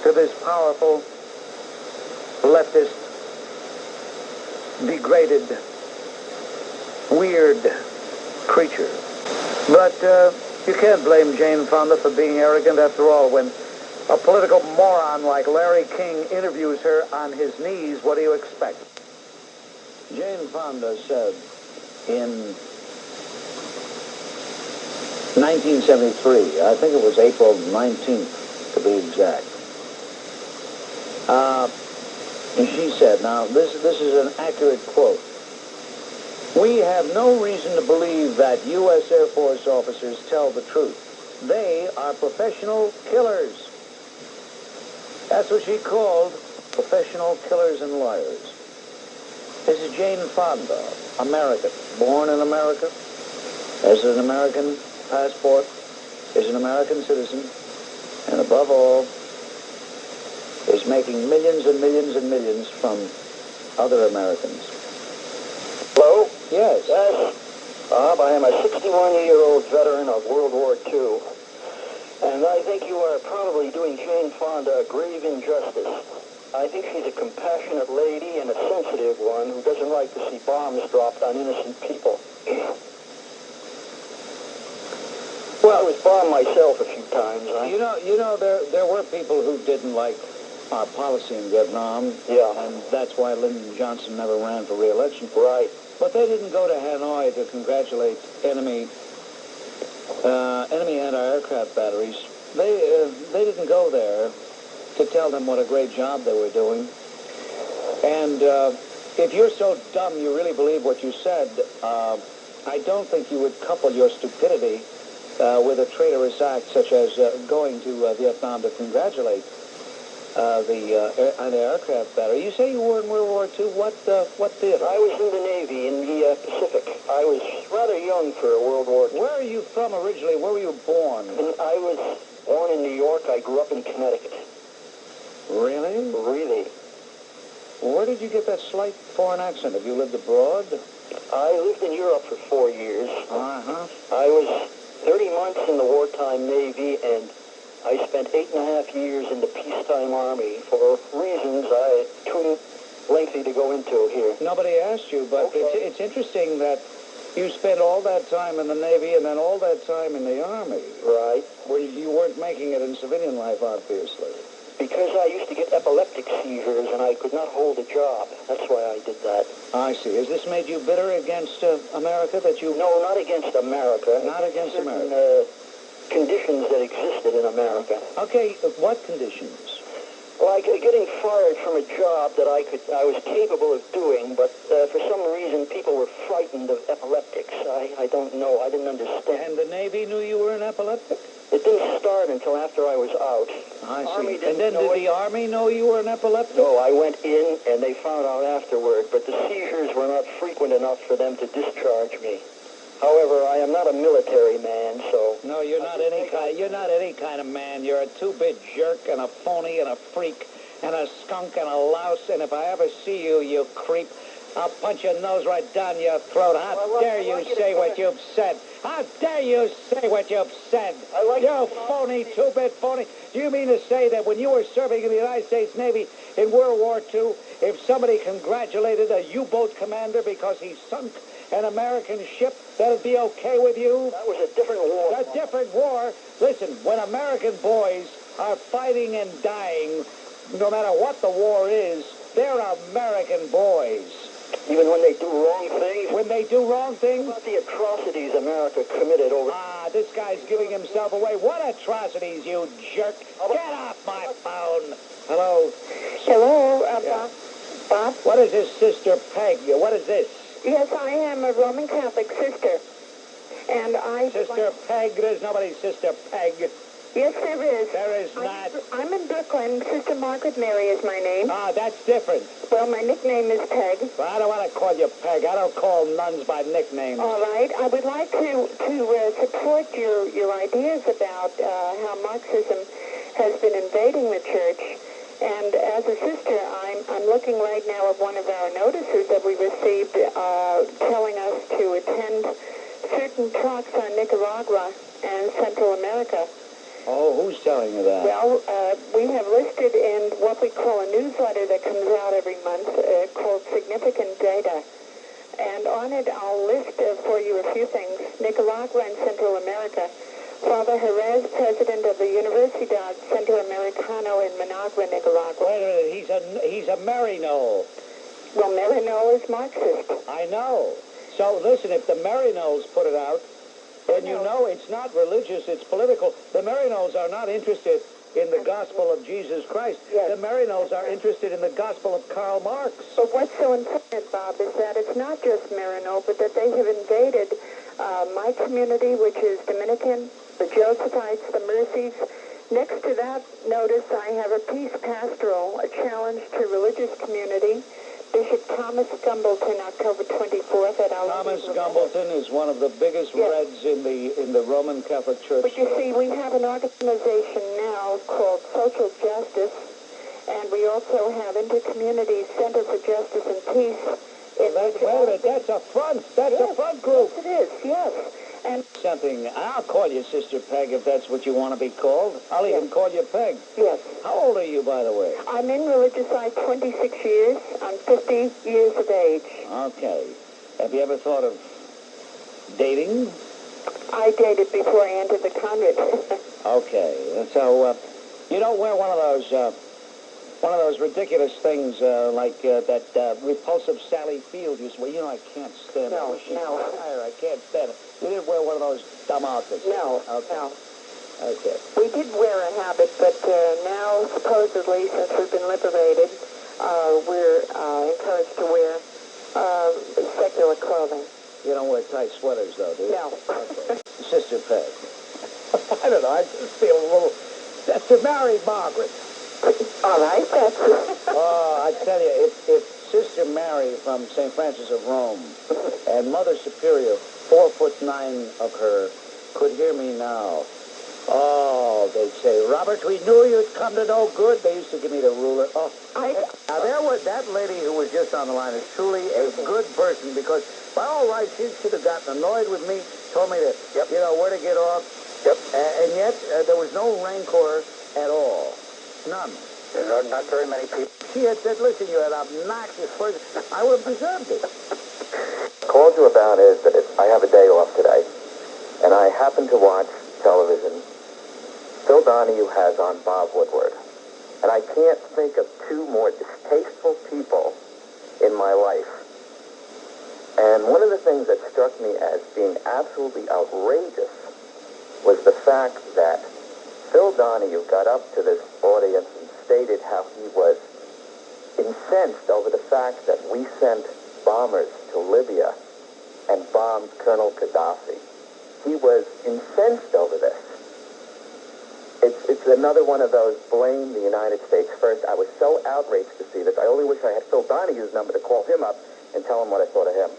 to this powerful, leftist, degraded, weird creature. But you can't blame Jane Fonda for being arrogant. After all, when a political moron like Larry King interviews her on his knees, what do you expect? Jane Fonda said in 1973. I think it was April 19th, to be exact. And she said, now, this is an accurate quote. We have no reason to believe that U.S. Air Force officers tell the truth. They are professional killers. That's what she called professional killers and liars. This is Jane Fonda, American, born in America, has an American passport, is an American citizen, and above all, is making millions and millions and millions from other Americans. Hello? Yes. Yes. Bob, I am a 61-year-old veteran of World War II, and I think you are probably doing Jane Fonda a grave injustice. I think she's a compassionate lady and a sensitive one who doesn't like to see bombs dropped on innocent people. Well, I was bombed myself a few times. You know, there were people who didn't like our policy in Vietnam. Yeah. And that's why Lyndon Johnson never ran for re-election. Right. But they didn't go to Hanoi to congratulate enemy anti-aircraft batteries. They didn't go there to tell them what a great job they were doing. And if you're so dumb you really believe what you said, I don't think you would couple your stupidity with a traitorous act such as going to Vietnam to congratulate the aircraft battery. You say you were in World War II. What theater? I was in the Navy in the Pacific. I was rather young for World War II. Where are you from originally? Where were you born? I was born in New York. I grew up in Connecticut. Really? Really. Where did you get that slight foreign accent? Have you lived abroad? I lived in Europe for 4 years. Uh-huh. I was 30 months in the wartime Navy, and I spent 8.5 years in the peacetime Army for reasons too lengthy to go into here. Nobody asked you, but okay. It's interesting that you spent all that time in the Navy and then all that time in the Army. Right. Where you weren't making it in civilian life, obviously. Because I used to get epileptic seizures and I could not hold a job. That's why I did that. I see. Has this made you bitter against America that you... No, not against America. Not against America. Conditions that existed in America. Okay, what conditions? Like getting fired from a job that I was capable of doing, but for some reason people were frightened of epileptics. I don't know. I didn't understand. And the Navy knew you were an epileptic? It didn't start until after I was out. I see. And then did the Army know you were an epileptic? No, I went in and they found out afterward, but the seizures were not frequent enough for them to discharge me. However, I am not a military man, so... No, you're not any kind of man. You're a two-bit jerk and a phony and a freak and a skunk and a louse, and if I ever see you, you creep, I'll punch your nose right down your throat. How dare you say what you've said? How dare you say what you've said? You phony, two-bit phony. Do you mean to say that when you were serving in the United States Navy in World War II, if somebody congratulated a U-boat commander because he sunk an American ship, that'd be okay with you? That was a different war. A different war? Listen, when American boys are fighting and dying, no matter what the war is, they're American boys. Even when they do wrong things? When they do wrong things? What about the atrocities America committed over... This guy's giving himself away. What atrocities, you jerk? Get off my phone. Hello? Hello, Bob? What is this, Sister Peg? What is this? Yes, I am a Roman Catholic sister. And Sister Peg? There's nobody Sister Peg. Yes, there is. There is not. I'm in Brooklyn. Sister Margaret Mary is my name. That's different. Well, my nickname is Peg. Well, I don't want to call you Peg. I don't call nuns by nicknames. All right. I would like to support your ideas about how Marxism has been invading the church. And as a sister, I'm looking right now at one of our notices that we received telling us to attend certain talks on Nicaragua and Central America. Oh, who's telling you that? Well, we have listed in what we call a newsletter that comes out every month called Significant Data. And on it, I'll list for you a few things. Nicaragua and Central America. Father Jerez, president of the Universidad Centroamericano in Managua, Nicaragua. Wait a minute, he's a Marino. Well, Marino is Marxist. I know. So listen, if the Marinos put it out, And you know it's not religious, it's political. The Maryknolls are not interested in the gospel of Jesus Christ. Yes. The Maryknolls are interested in the gospel of Karl Marx. But what's so important, Bob, is that it's not just Maryknoll, but that they have invaded my community, which is Dominican, the Josephites, the Mercies. Next to that notice, I have a peace pastoral, a challenge to religious community. Bishop Thomas Gumbleton, October 24th at Our Thomas Gumbleton is one of the biggest Reds in the Roman Catholic Church. But you see, we have an organization now called Social Justice, and we also have Intercommunity Center for Justice and Peace. Wait a minute, that's a front group. Yes, it is, yes. And something, I'll call you Sister Peg if that's what you want to be called. I'll even call you Peg. Yes. How old are you, by the way? I'm in religious life 26 years. I'm 50 years of age. Okay. Have you ever thought of dating? I dated before I entered the convent. Okay. So, you don't wear one of those ridiculous things like that repulsive Sally Field used to wear. You know, I can't stand it. I can't stand it. You didn't wear one of those dumb outfits? No, okay. no. Okay. We did wear a habit, but now, supposedly, since we've been liberated, we're encouraged to wear secular clothing. You don't wear tight sweaters, though, do you? No. Okay. Sister Peg. I don't know, I just feel a little... To marry Margaret. All right, that's... Oh, I tell you, if Sister Mary from St. Francis of Rome and Mother Superior, 4'9" of her, could hear me now, oh, they'd say, Robert, we knew you'd come to no good. They used to give me the ruler. Oh, now there was that lady who was just on the line is truly a good person because, by all rights, she should have gotten annoyed with me, told me to, you know, where to get off. Yep. And yet, there was no rancor at all. None. There are not very many people. She had said, listen, you're an obnoxious person. I would have preserved it. Called you about is that I have a day off today, and I happen to watch television. Phil Donahue has on Bob Woodward, and I can't think of two more distasteful people in my life. And one of the things that struck me as being absolutely outrageous was the fact that Phil Donahue got up to this audience and stated how he was incensed over the fact that we sent bombers to Libya and bombed Colonel Gaddafi. He was incensed over this. It's another one of those blame the United States first. I was so outraged to see this. I only wish I had Phil Donahue's number to call him up and tell him what I thought of him.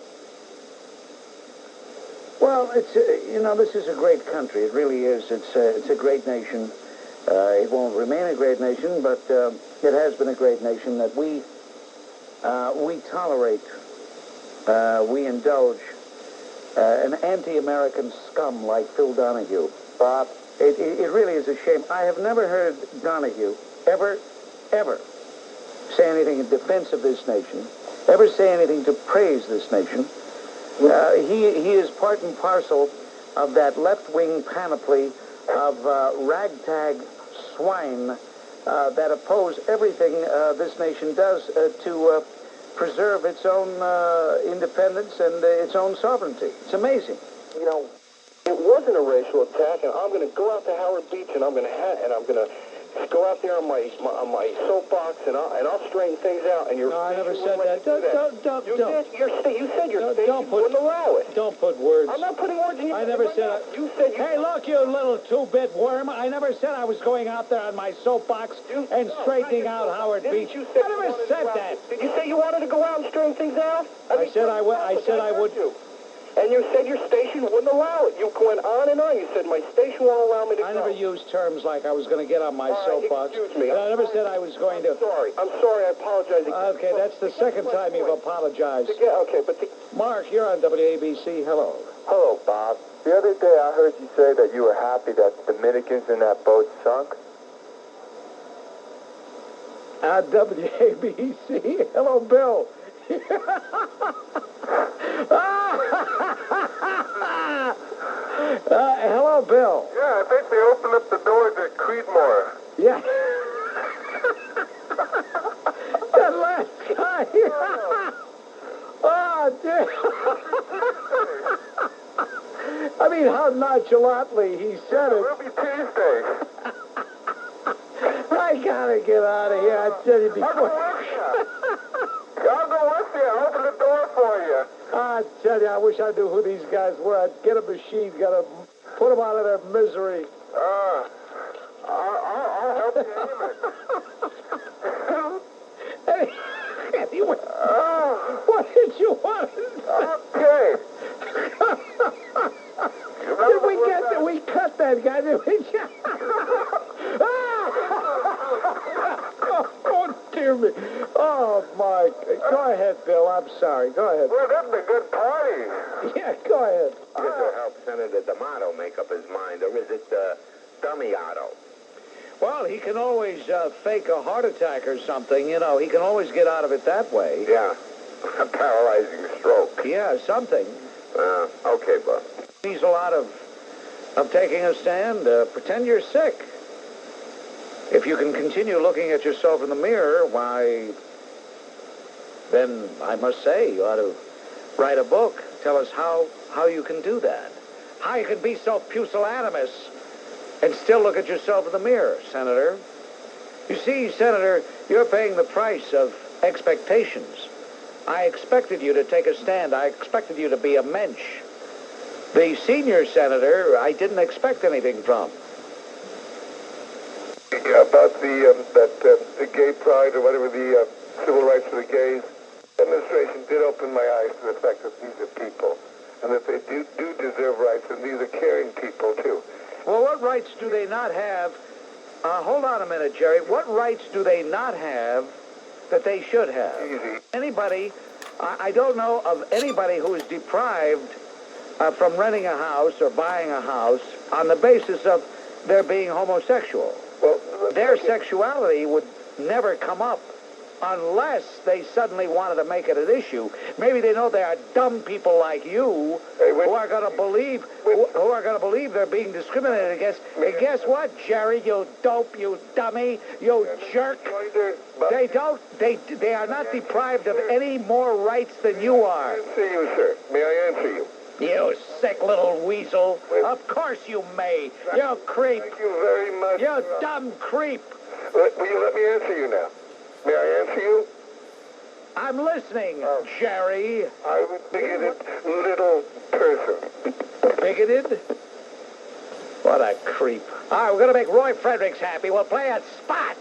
Well, it's you know, this is a great country. It really is. It's a great nation. It won't remain a great nation, but it has been a great nation that we tolerate, we indulge an anti-American scum like Phil Donahue. Bob, it really is a shame. I have never heard Donahue ever say anything in defense of this nation, ever say anything to praise this nation. He is part and parcel of that left-wing panoply of ragtag swine that oppose everything this nation does to preserve its own independence and its own sovereignty. It's amazing. You know, it wasn't a racial attack, and I'm going to go out to Howard Beach, and I'm going to go out there on my soapbox, and I'll straighten things out. And no, I never said that. Don't. You said your station wouldn't allow it. Don't put words. I'm not putting words in your mouth. I never said. You said. Hey, look, you little two-bit worm! I never said I was going out there on my soapbox and straightening out Howard Beach. I never said that. Did you say you wanted to go out and straighten things out? I said I would. And you said your station wouldn't allow it. You went on and on. You said my station won't allow me to go. I never used terms like I was going to get on my soapbox. Excuse me. I never said I was going to. I'm sorry. I apologize again. Okay, that's the second time you've apologized. Okay, but... Mark, you're on WABC. Hello. Hello, Bob. The other day I heard you say that you were happy that the Dominicans in that boat sunk. WABC. Hello, Bill. Hello, Bill. Yeah, I think they opened up the doors at Creedmoor. Yeah. That last guy. Oh, dude. I mean, how nonchalantly he said it. It'll be Tuesday. I gotta get out of here. I tell you I'll before. go with you. I'll go with you. I'll open the door for you. I tell you, I wish I knew who these guys were. I'd get a machine, gotta put them out of their misery. I'll help you aim it. Anyway, what did you want? Okay. Did we cut that guy? Did we? Oh, dear me. Oh, my. Go ahead, Bill. I'm sorry. Go ahead. Well, that'd be a good party. Yeah, go ahead. This will help Senator D'Amato make up his mind, or is it dummy Otto? Well, he can always fake a heart attack or something. You know, he can always get out of it that way. Yeah, a paralyzing stroke. Yeah, something. Okay, Bob. He's a lot of taking a stand. Pretend you're sick. If you can continue looking at yourself in the mirror, why, then I must say you ought to write a book. Tell us how you can do that. How you can be so pusillanimous and still look at yourself in the mirror, Senator. You see, Senator, you're paying the price of expectations. I expected you to take a stand. I expected you to be a mensch. The senior senator, I didn't expect anything from. Yeah, about the gay pride or whatever, the civil rights for the gays, the administration did open my eyes to the fact that these are people and that they do deserve rights, and these are caring people, too. Well, what rights do they not have? Hold on a minute, Jerry. What rights do they not have that they should have? Easy. Anybody, I don't know of anybody who is deprived from renting a house or buying a house on the basis of their being homosexual. Well, their sexuality would never come up unless they suddenly wanted to make it an issue. Maybe they know there are dumb people like you who are going to believe they're being discriminated against. And guess what, Jerry? You dope, you dummy, you jerk. They are not deprived of any more rights than you are. May I answer you, sir? May I answer you? You sick little weasel. Of course you may. You creep. Thank you very much. You dumb creep. Will you let me answer you now? May I answer you? I'm listening, Jerry. I'm a bigoted little person. Bigoted? What a creep. All right, we're going to make Roy Fredericks happy. We'll play at Spot.